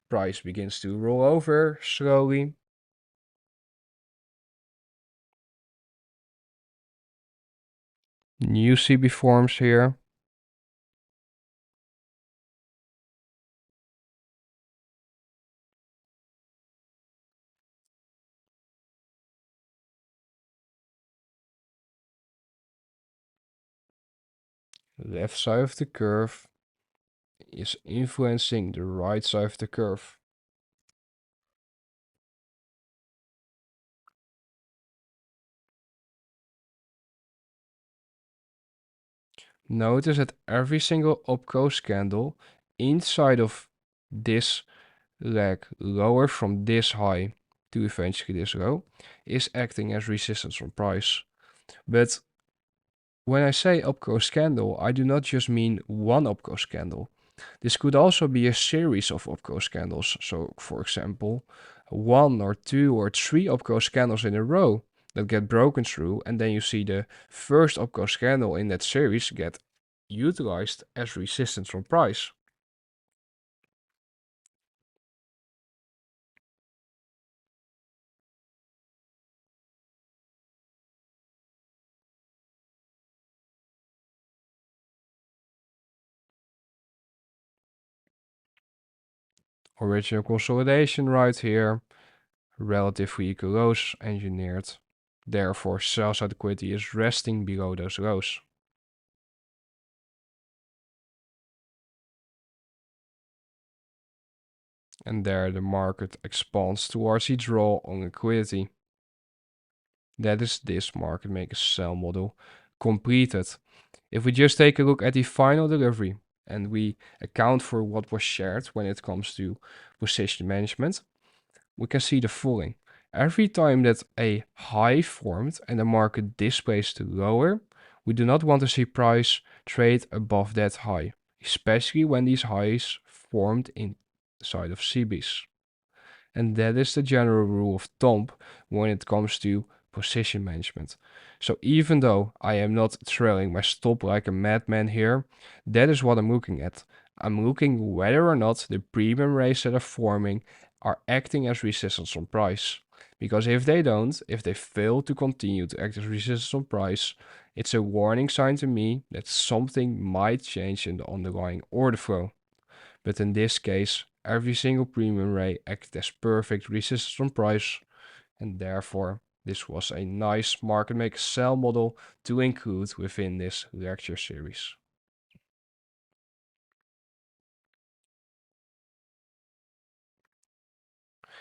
Price begins to roll over slowly. New CB forms here. Left side of the curve is influencing the right side of the curve. Notice that every single up-close candle inside of this leg lower from this high to eventually this low is acting as resistance on price. But when I say up-close candle, I do not just mean one up-close candle. This could also be a series of up-close candles. So for example, 1 or 2 or 3 up-close candles in a row that get broken through, and then you see the first up-close candle in that series get utilized as resistance from price. Original consolidation right here, relatively equal lows engineered. Therefore, sell side liquidity is resting below those lows. And there the market expands towards its role on liquidity. That is this market maker sell model completed. If we just take a look at the final delivery and we account for what was shared when it comes to position management, we can see the following. Every time that a high formed and the market displays to lower, we do not want to see price trade above that high, especially when these highs formed inside of CBs. And that is the general rule of thumb when it comes to position management. So even though I am not trailing my stop like a madman here, that is what I'm looking at. I'm looking whether or not the premium rays that are forming are acting as resistance on price. Because if they don't, if they fail to continue to act as resistance on price, it's a warning sign to me that something might change in the underlying order flow. But in this case, every single premium ray acted as perfect resistance on price, and therefore this was a nice market maker sell model to include within this lecture series.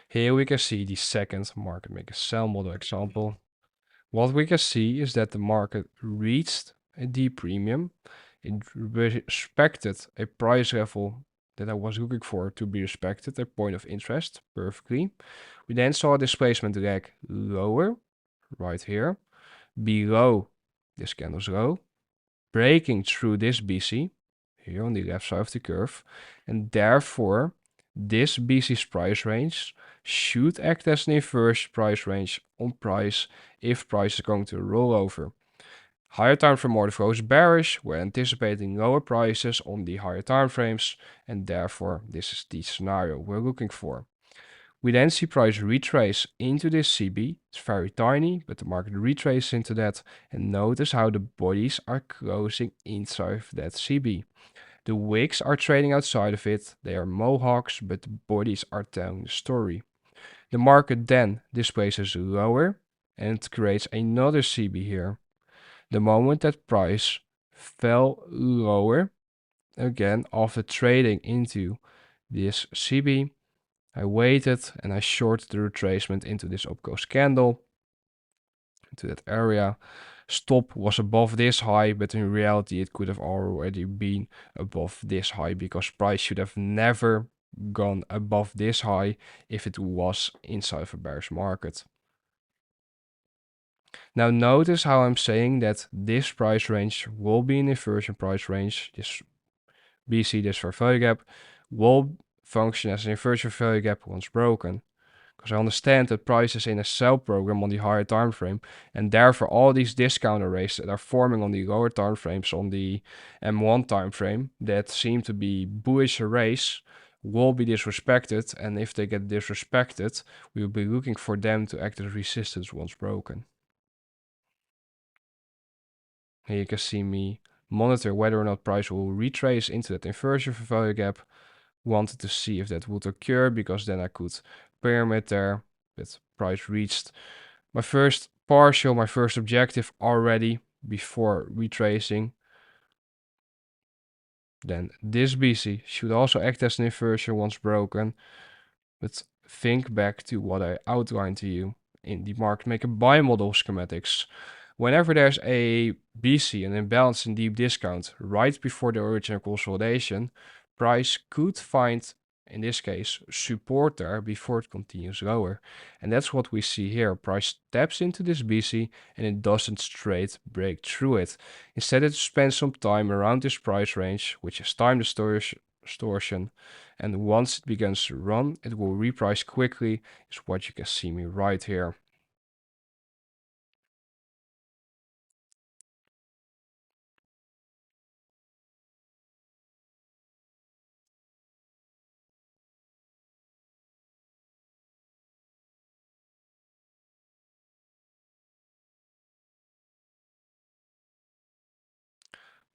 Here we can see the second market maker sell model example. What we can see is that the market reached a D premium, It respected a price level that I was looking for to be respected, a point of interest, perfectly. We then saw a displacement leg lower, right here, below this candle's low, breaking through this BC, here on the left side of the curve, and therefore this BC's price range should act as an inverse price range on price if price is going to roll over. Higher time frame order flow is bearish. We're anticipating lower prices on the higher time frames, and therefore this is the scenario we're looking for. We then see price retrace into this CB. It's very tiny, but the market retraces into that, and notice how the bodies are closing inside of that CB. The wicks are trading outside of it. They are mohawks, but the bodies are telling the story. The market then displaces lower and creates another CB here. The moment that price fell lower, again after trading into this CB, I waited and I shorted the retracement into this up-close candle, into that area. Stop was above this high, but in reality it could have already been above this high because price should have never gone above this high if it was inside of a bearish market. Now notice how I'm saying that this price range will be an inversion price range. This BC, this fair value gap, will function as an inversion value gap once broken. Because I understand that price is in a sell program on the higher time frame, and therefore all these discount arrays that are forming on the lower time frames on the M1 time frame that seem to be bullish arrays will be disrespected, and if they get disrespected, we will be looking for them to act as resistance once broken. Here you can see me monitor whether or not price will retrace into that inversion value gap. Wanted to see if that would occur because then I could pyramid there, but price reached my first partial, my first objective already before retracing. Then this BC should also act as an inversion once broken, but think back to what I outlined to you in the market maker buy model schematics. Whenever there's a BC, an imbalance in deep discount, right before the original consolidation, price could find, in this case, support there before it continues lower. And that's what we see here. Price taps into this BC and it doesn't straight break through it. Instead, it spends some time around this price range, which is time distortion. And once it begins to run, it will reprice quickly, is what you can see me right here.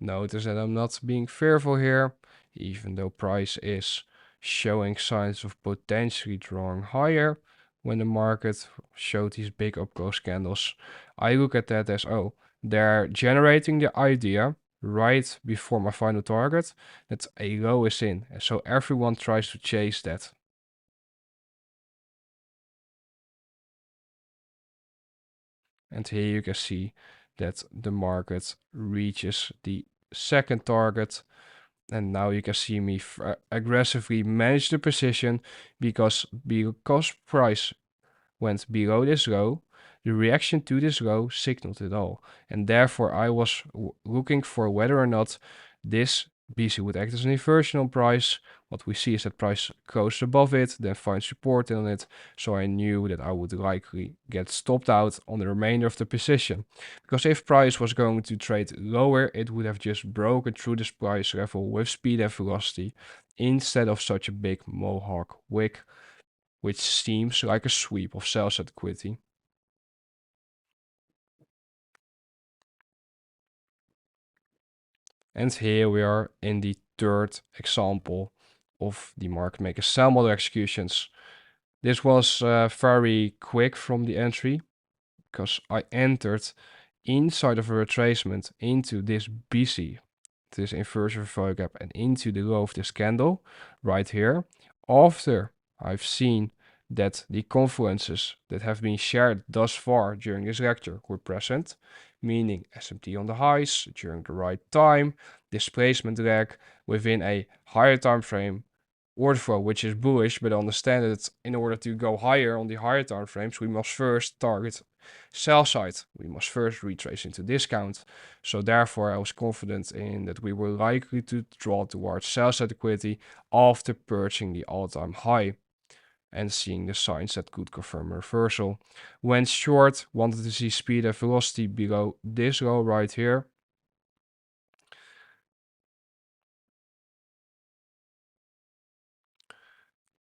Notice that I'm not being fearful here, even though price is showing signs of potentially drawing higher. When the market showed these big up-close candles, I look at that as, oh, they're generating the idea right before my final target that a low is in. And so everyone tries to chase that. And here you can see that the market reaches the second target. And now you can see me aggressively manage the position because price went below this low, the reaction to this low signaled it all. And therefore I was looking for whether or not this BC would act as an inversion on price. What we see is that price goes above it, then finds support on it. So I knew that I would likely get stopped out on the remainder of the position. Because if price was going to trade lower, it would have just broken through this price level with speed and velocity instead of such a big mohawk wick, which seems like a sweep of sell-side liquidity. And here we are in the third example of the market maker sell model executions. This was very quick from the entry because I entered inside of a retracement into this BC, this inversion value gap, and into the low of this candle right here. After I've seen that the confluences that have been shared thus far during this lecture were present, meaning SMT on the highs during the right time, displacement lag within a higher time frame, order flow which is bullish, but understand that in order to go higher on the higher time frames, we must first target sell side. We must first retrace into discount. So therefore, I was confident in that we were likely to draw towards sell side liquidity after purchasing the all-time high and seeing the signs that could confirm a reversal. Went short, wanted to see speed and velocity below this low right here.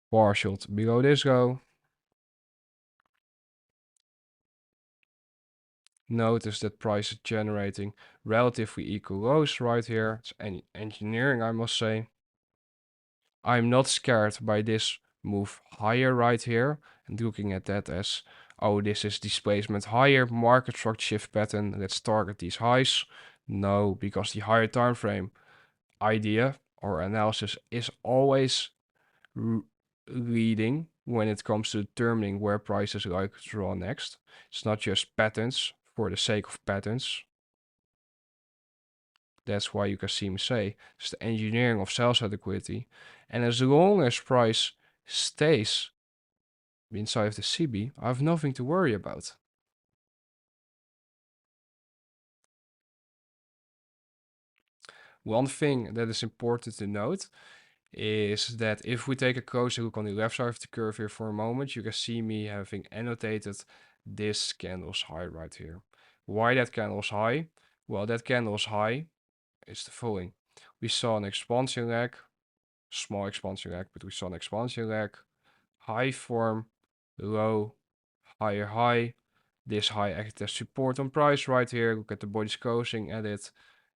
Partialed below this low. Notice that price is generating relatively equal lows right here. It's engineering, I must say. I'm not scared by this move higher right here and looking at that as, oh, this is displacement higher, market structure shift pattern, let's target these highs. No, because the higher time frame idea or analysis is always leading when it comes to determining where prices like to draw next. It's not just patterns for the sake of patterns. That's why you can see me say it's the engineering of sell side liquidity. And as long as price stays inside of the CB, I have nothing to worry about. One thing that is important to note is that if we take a closer look on the left side of the curve here for a moment, you can see me having annotated this candle's high right here. Why that candle's high? Well, that candle's high is the following. We saw an expansion leg, small expansion leg, but we saw an expansion leg, high form, low, higher high. This high acted as support on price right here. Look at the body's closing at it.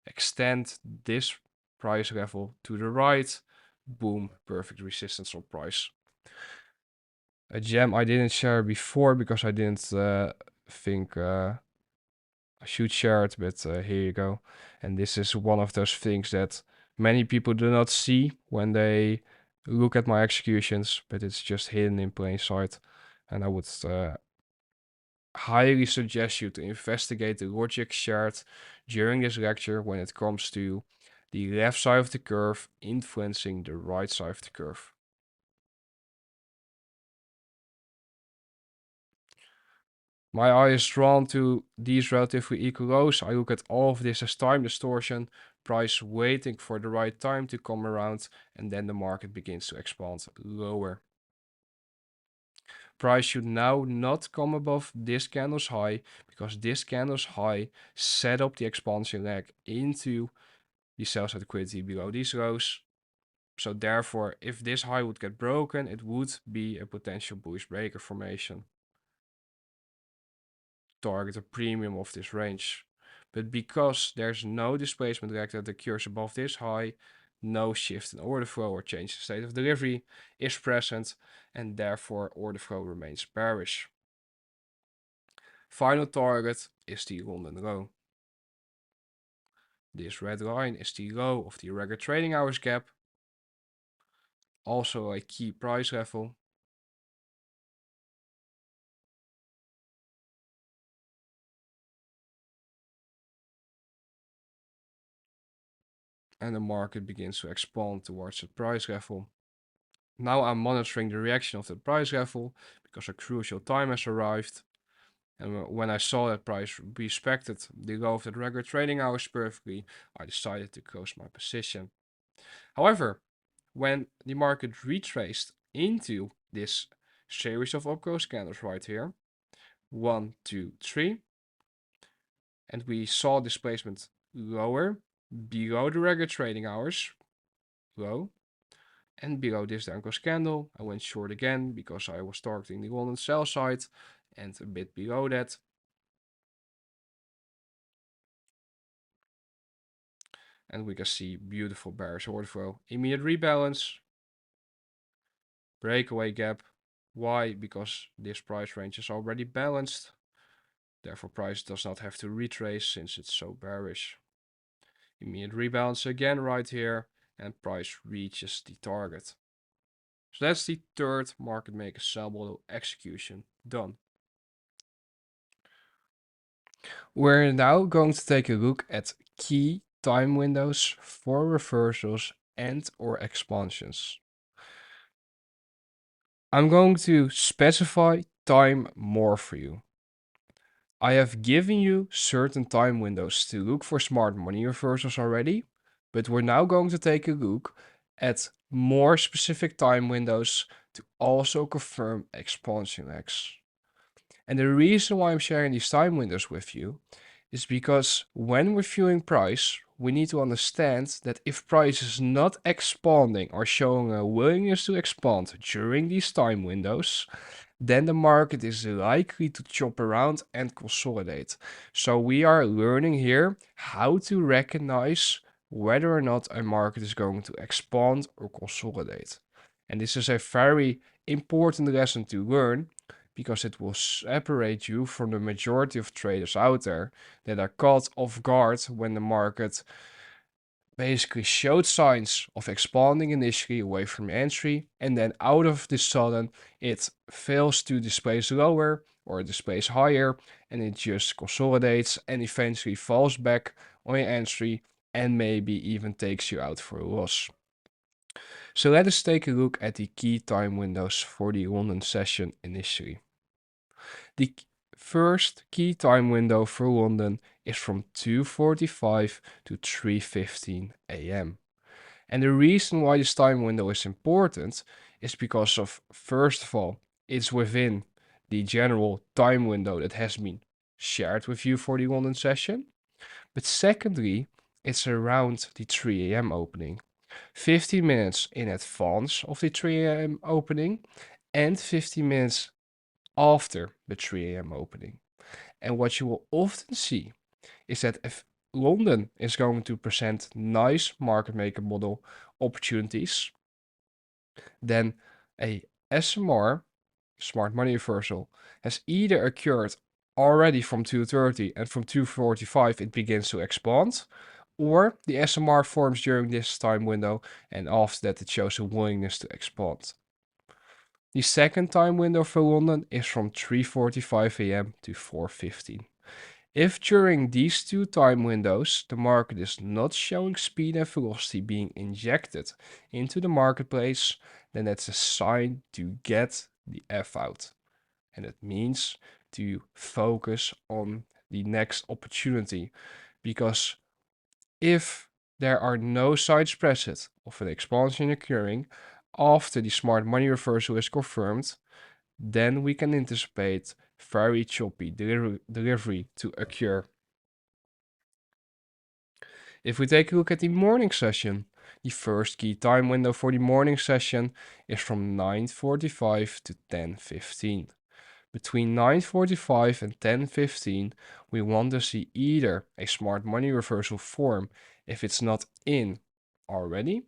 Extend this price level to the right. Boom, perfect resistance on price. A gem I didn't share before because I didn't think I should share it, but here you go. And this is one of those things that many people do not see when they look at my executions, but it's just hidden in plain sight. And I would highly suggest you to investigate the logic shared during this lecture when it comes to the left side of the curve influencing the right side of the curve. My eye is drawn to these relatively equal lows. I look at all of this as time distortion, price waiting for the right time to come around, and then the market begins to expand lower. Price should now not come above this candle's high, because this candle's high set up the expansion leg into the sell side liquidity below these lows. So therefore, if this high would get broken, it would be a potential bullish breaker formation. Target a premium of this range. But because there's no displacement leg that occurs above this high, no shift in order flow or change in state of delivery is present, and therefore order flow remains bearish. Final target is the London low. This red line is the low of the irregular trading hours gap, also a key price level. And the market begins to expand towards the price level. Now I'm monitoring the reaction of the price level because a crucial time has arrived. And when I saw that price respected the low of the regular trading hours perfectly, I decided to close my position. However, when the market retraced into this series of up-close candles right here, 1, 2, 3, and we saw displacement lower below the regular trading hours, low, and below this down close candle, I went short again because I was targeting the London sell side, and a bit below that. And we can see beautiful bearish order flow. Immediate rebalance. Breakaway gap. Why? Because this price range is already balanced. Therefore price does not have to retrace since it's so bearish. Immediate rebalance again right here, and price reaches the target. So that's the third market maker sell model execution done. We're now going to take a look at key time windows for reversals and or expansions. I'm going to specify time more for you. I have given you certain time windows to look for smart money reversals already, but we're now going to take a look at more specific time windows to also confirm expansion legs. And the reason why I'm sharing these time windows with you is because when we're viewing price, we need to understand that if price is not expanding or showing a willingness to expand during these time windows, then the market is likely to chop around and consolidate. So we are learning here how to recognize whether or not a market is going to expand or consolidate. And this is a very important lesson to learn because it will separate you from the majority of traders out there that are caught off guard when the market basically showed signs of expanding initially away from entry, and then out of the sudden it fails to displace lower or displace higher, and it just consolidates and eventually falls back on your entry and maybe even takes you out for a loss. So let us take a look at the key time windows for the London session initially. The first key time window for London is from 2:45 to 3:15 a.m. And the reason why this time window is important is because of, first of all, it's within the general time window that has been shared with you for the London session. But secondly, it's around the 3 a.m. opening. 15 minutes in advance of the 3 a.m. opening and 15 minutes after the 3 a.m. opening. And what you will often see is that if London is going to present nice market maker model opportunities, then a SMR, smart money reversal, has either occurred already from 2:30 and from 2:45 it begins to expand, or the SMR forms during this time window and after that it shows a willingness to expand. The second time window for London is from 3:45 a.m. to 4:15. If during these two time windows the market is not showing speed and velocity being injected into the marketplace, then that's a sign to get the F out. And it means to focus on the next opportunity. Because if there are no signs present of an expansion occurring after the smart money reversal is confirmed, then we can anticipate very choppy delivery to occur. If we take a look at the morning session, the first key time window for the morning session is from 9:45 to 10:15. Between 9:45 and 10:15, we want to see either a smart money reversal form if it's not in already,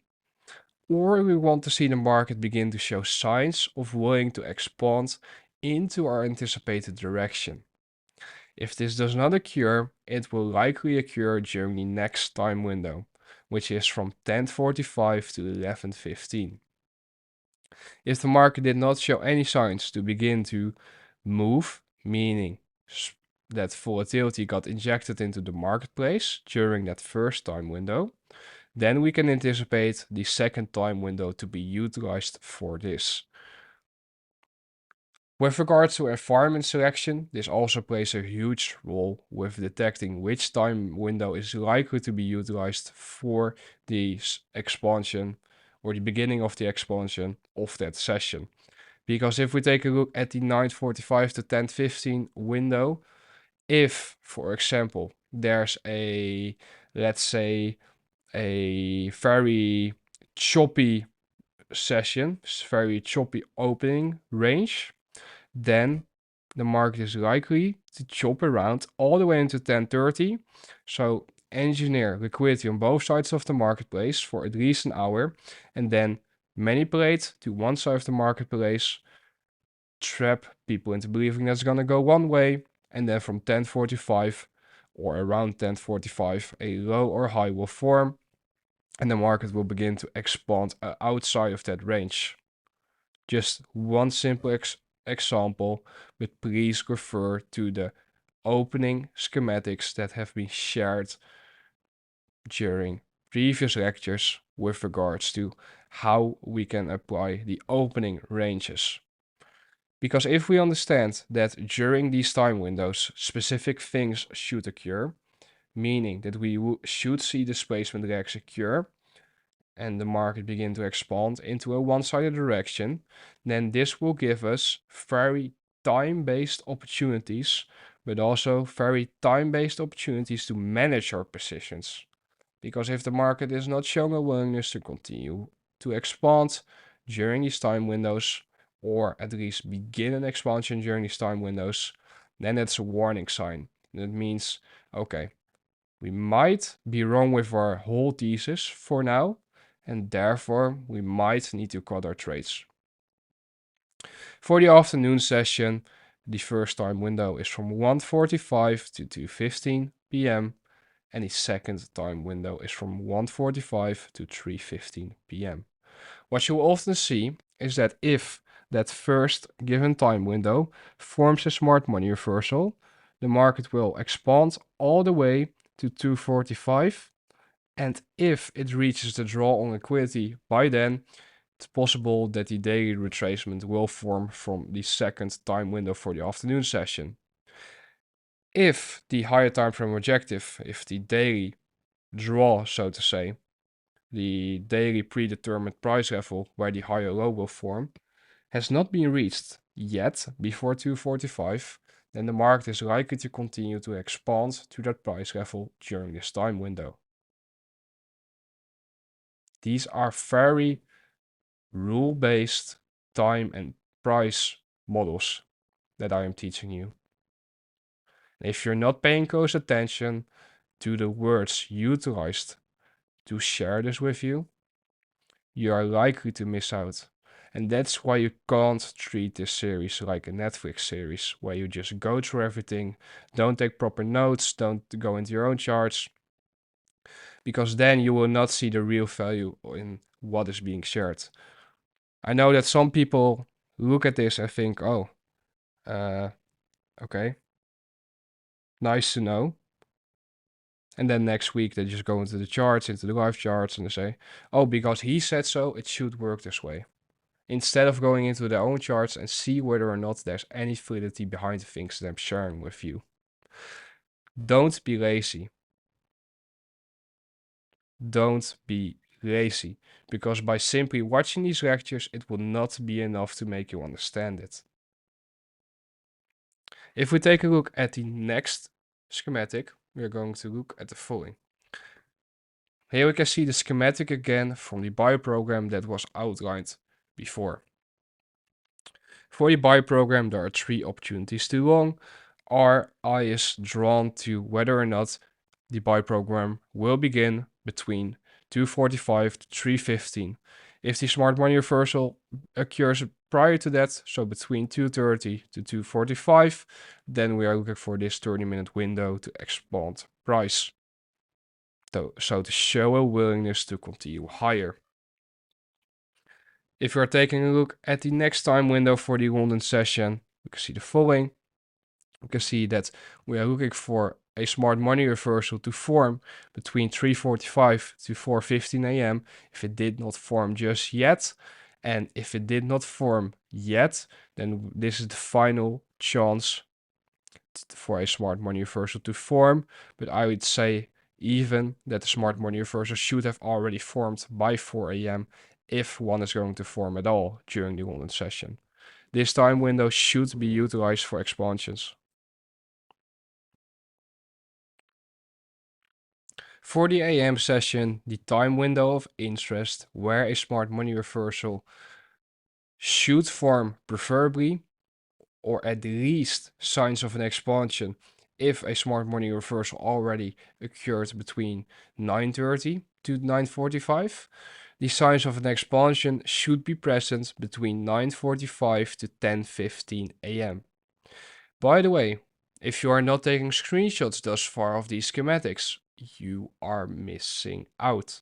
or we want to see the market begin to show signs of willing to expand into our anticipated direction. If this does not occur, it will likely occur during the next time window, which is from 10:45 to 11:15. If the market did not show any signs to begin to move, meaning that volatility got injected into the marketplace during that first time window, then we can anticipate the second time window to be utilized for this. With regards to environment selection, this also plays a huge role with detecting which time window is likely to be utilized for the expansion or the beginning of the expansion of that session. Because if we take a look at the 9:45 to 10:15 window, if, for example, there's a, let's say, a very choppy session, very choppy opening range, then the market is likely to chop around all the way into 10:30. So engineer liquidity on both sides of the marketplace for at least an hour, and then manipulate to one side of the marketplace, trap people into believing that's gonna go one way, and then from 10:45 or around 10:45, a low or high will form, and the market will begin to expand outside of that range. Just one simple example, but please refer to the opening schematics that have been shared during previous lectures with regards to how we can apply the opening ranges. Because if we understand that during these time windows, specific things should occur, meaning that we should see displacement legs occur and the market begin to expand into a one-sided direction, then this will give us very time-based opportunities, but also very time-based opportunities to manage our positions. Because if the market is not showing a willingness to continue to expand during these time windows, or at least begin an expansion during these time windows, then it's a warning sign. That means, okay, we might be wrong with our whole thesis for now, and therefore we might need to cut our trades. For the afternoon session, the first time window is from 1:45 to 2:15 p.m. and the second time window is from 1:45 to 3:15 p.m. What you'll often see is that if that first given time window forms a smart money reversal, the market will expand all the way to 2:45, and if it reaches the draw on liquidity by then, it's possible that the daily retracement will form from the second time window for the afternoon session. If the higher time frame objective, if the daily draw, so to say, the daily predetermined price level where the higher low will form, has not been reached yet before 2:45, then the market is likely to continue to expand to that price level during this time window. These are very rule-based time and price models that I am teaching you. And if you're not paying close attention to the words utilized to share this with you, you are likely to miss out. And that's why you can't treat this series like a Netflix series, where you just go through everything, don't take proper notes, don't go into your own charts, because then you will not see the real value in what is being shared. I know that some people look at this and think, oh, okay, nice to know. And then next week they just go into the charts, into the live charts, and they say, oh, because he said so, it should work this way. Instead of going into their own charts and see whether or not there's any validity behind the things that I'm sharing with you. Don't be lazy. Don't be lazy, because by simply watching these lectures, it will not be enough to make you understand it. If we take a look at the next schematic, we are going to look at the following. Here we can see the schematic again from the buy program that was outlined before. For the buy program, there are 3 opportunities to long. Our eye is drawn to whether or not the buy program will begin between 2:45 to 3:15. If the smart money reversal occurs prior to that, so between 2:30 to 2:45, then we are looking for this 30-minute window to expand price. So to show a willingness to continue higher. If we are taking a look at the next time window for the London session, we can see the following. We can see that we are looking for a smart money reversal to form between 3:45 to 4:15 a.m. if it did not form just yet. And if it did not form yet, then this is the final chance for a smart money reversal to form. But I would say even that the smart money reversal should have already formed by 4 a.m. if one is going to form at all during the London session. This time window should be utilized for expansions. For the AM session, the time window of interest where a smart money reversal should form preferably, or at least signs of an expansion if a smart money reversal already occurred between 9:30 to 9:45. The signs of an expansion should be present between 9:45 to 10:15 a.m. By the way, if you are not taking screenshots thus far of these schematics, you are missing out.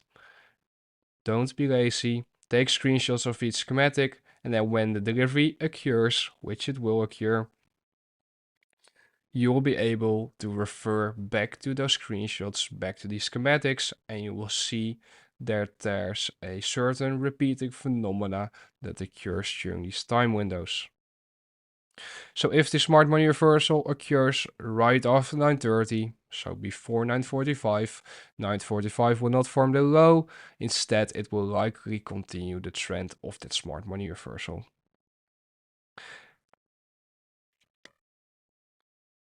Don't be lazy, take screenshots of each schematic, and then when the delivery occurs, which it will occur, you will be able to refer back to those screenshots, back to these schematics, and you will see that there's a certain repeating phenomena that occurs during these time windows. So if the smart money reversal occurs right after 9:30, so before 9:45, 9:45 will not form the low. Instead, it will likely continue the trend of that smart money reversal.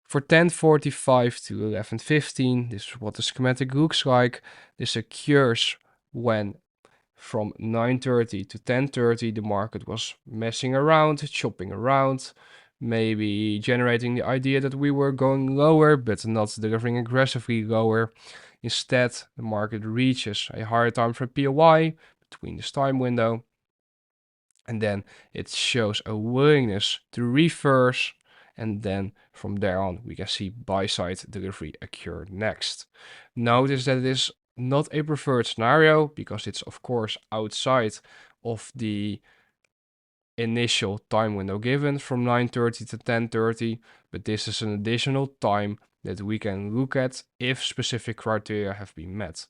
For 10:45 to 11:15, this is what the schematic looks like. This occurs when from 9:30 to 10:30 the market was messing around, chopping around, maybe generating the idea that we were going lower but not delivering aggressively lower. Instead, the market reaches a higher time frame POI between this time window, and then it shows a willingness to reverse, and then from there on we can see buy side delivery occur next. Notice that it is not a preferred scenario because it's of course outside of the initial time window given from 9:30 to 10:30, but this is an additional time that we can look at if specific criteria have been met.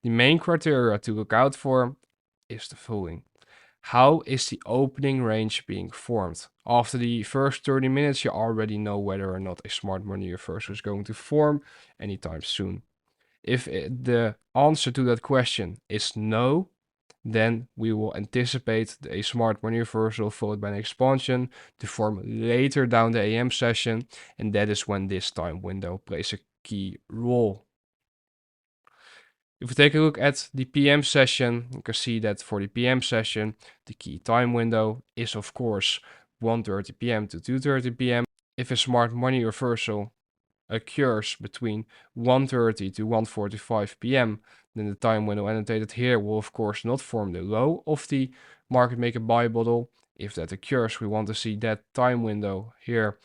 The main criteria to look out for is the following. How is the opening range being formed? After the first 30 minutes, you already know whether or not a smart money reversal is going to form anytime soon. If the answer to that question is no, then we will anticipate a smart money reversal followed by an expansion to form later down the AM session, and that is when this time window plays a key role. If we take a look at the PM session, you can see that for the PM session, the key time window is of course 1:30 p.m. to 2:30 p.m. If a smart money reversal occurs between 1:30 to 1:45 p.m., then the time window annotated here will of course not form the low of the market maker buy model. If that occurs, we want to see that time window here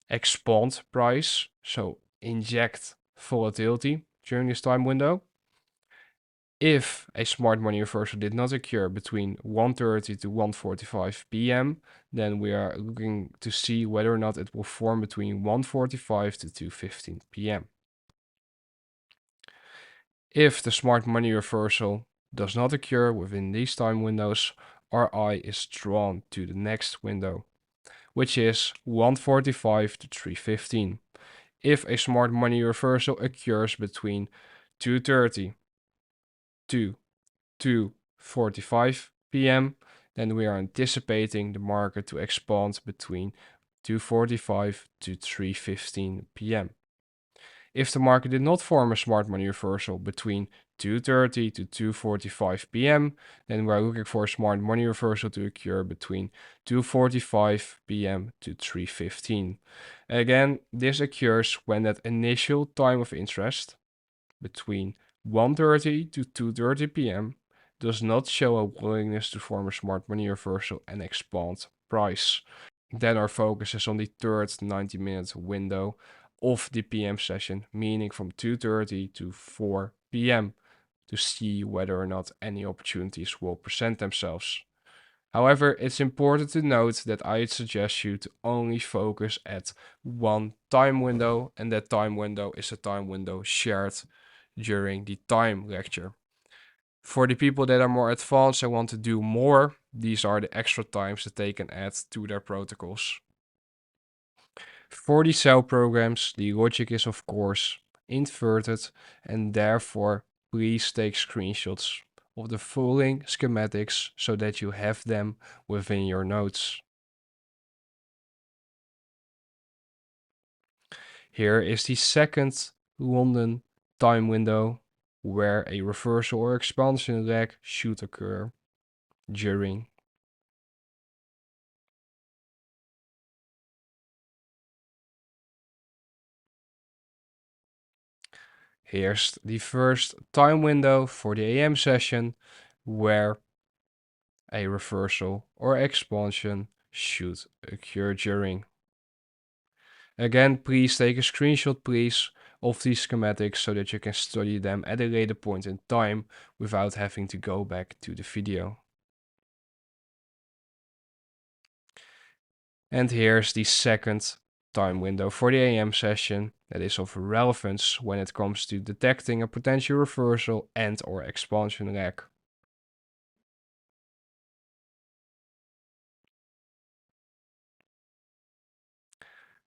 expand price, so inject volatility during this time window. If a smart money reversal did not occur between 1:30 to 1:45 p.m., then we are looking to see whether or not it will form between 1:45 to 2:15 p.m. If the smart money reversal does not occur within these time windows, our eye is drawn to the next window, which is 1:45 to 3:15. If a smart money reversal occurs between 2:30 to 2:45 p.m., then we are anticipating the market to expand between 2:45 to 3:15 p.m. If the market did not form a smart money reversal between 2:30 to 2:45 p.m., then we are looking for a smart money reversal to occur between 2:45 p.m. to 3:15. Again, this occurs when that initial time of interest between 1:30 to 2:30 p.m. does not show a willingness to form a smart money reversal and expand price. Then our focus is on the third 90-minute window of the PM session, meaning from 2:30 to 4 p.m. to see whether or not any opportunities will present themselves. However, it's important to note that I suggest you to only focus at one time window, and that time window is a time window shared during the time lecture. For the people that are more advanced and want to do more, these are the extra times that they can add to their protocols. For the cell programs, the logic is of course inverted, and therefore please take screenshots of the following schematics so that you have them within your notes. Here is the second London time window where a reversal or expansion leg should occur during. Here's the first time window for the AM session where a reversal or expansion should occur during. Again, please take a screenshot please of these schematics so that you can study them at a later point in time without having to go back to the video. And here's the second time window for the AM session that is of relevance when it comes to detecting a potential reversal and or expansion leg.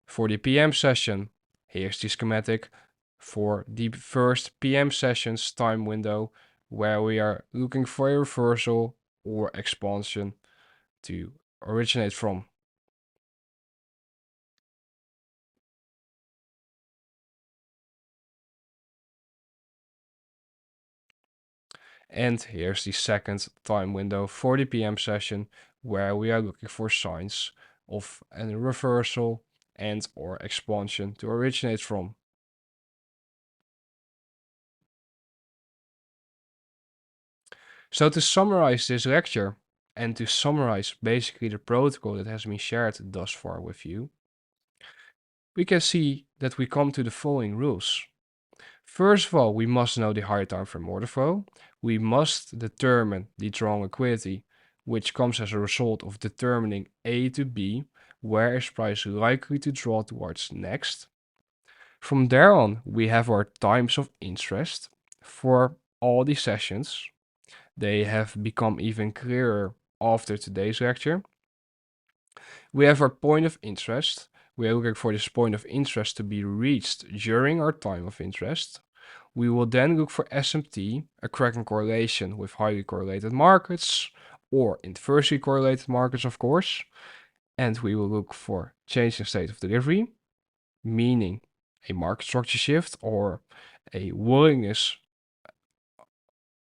For the PM session, here's the schematic for the first PM session's time window where we are looking for a reversal or expansion to originate from. And here's the second time window for the PM session where we are looking for signs of a reversal and or expansion to originate from. So to summarize this lecture and to summarize basically the protocol that has been shared thus far with you, we can see that we come to the following rules. First of all, we must know the higher time frame order flow. We must determine the drawn liquidity, which comes as a result of determining A to B, where is price likely to draw towards next. From there on, we have our times of interest for all the sessions. They have become even clearer after today's lecture. We have our point of interest. We are looking for this point of interest to be reached during our time of interest. We will then look for SMT, a cracking correlation with highly correlated markets or inversely correlated markets, of course. And we will look for change in state of delivery, meaning a market structure shift or a willingness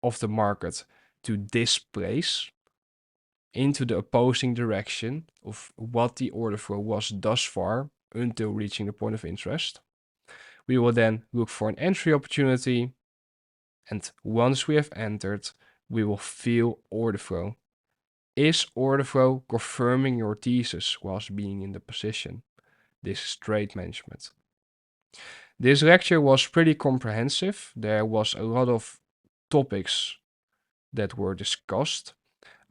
of the market to displace into the opposing direction of what the order flow was thus far until reaching the point of interest. We will then look for an entry opportunity, and once we have entered, we will feel order flow. Is order flow confirming your thesis whilst being in the position? This is trade management. This lecture was pretty comprehensive. There was a lot of topics that were discussed.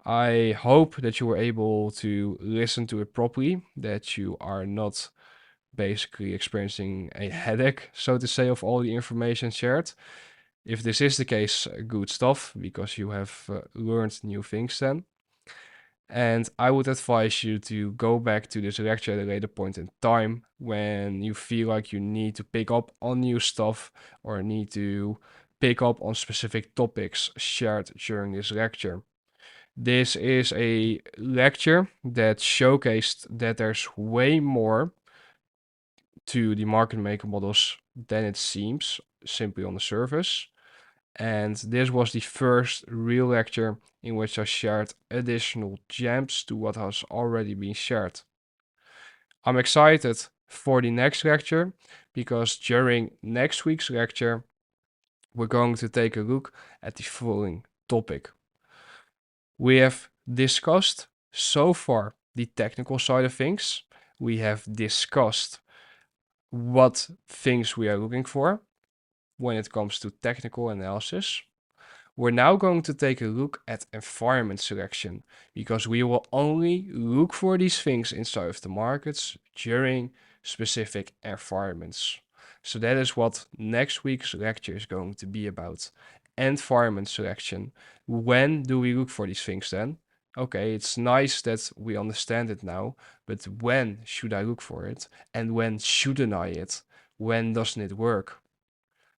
I hope that you were able to listen to it properly, that you are not basically experiencing a headache, so to say, of all the information shared. If this is the case, good stuff, because you have learned new things then. And I would advise you to go back to this lecture at a later point in time when you feel like you need to pick up on new stuff or need to pick up on specific topics shared during this lecture. This is a lecture that showcased that there's way more to the market maker models than it seems, simply on the surface. And this was the first real lecture in which I shared additional gems to what has already been shared. I'm excited for the next lecture because during next week's lecture, we're going to take a look at the following topic. We have discussed so far the technical side of things. We have discussed what things we are looking for when it comes to technical analysis. We're now going to take a look at environment selection because we will only look for these things inside of the markets during specific environments. So that is what next week's lecture is going to be about. Environment selection. When do we look for these things then? Okay, it's nice that we understand it now, but when should I look for it? And when shouldn't I it? When doesn't it work?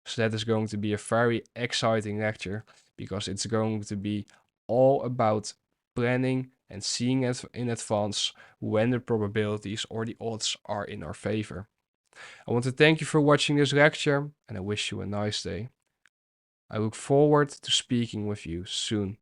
So that is going to be a very exciting lecture because it's going to be all about planning and seeing it in advance when the probabilities or the odds are in our favor. I want to thank you for watching this lecture and I wish you a nice day. I look forward to speaking with you soon.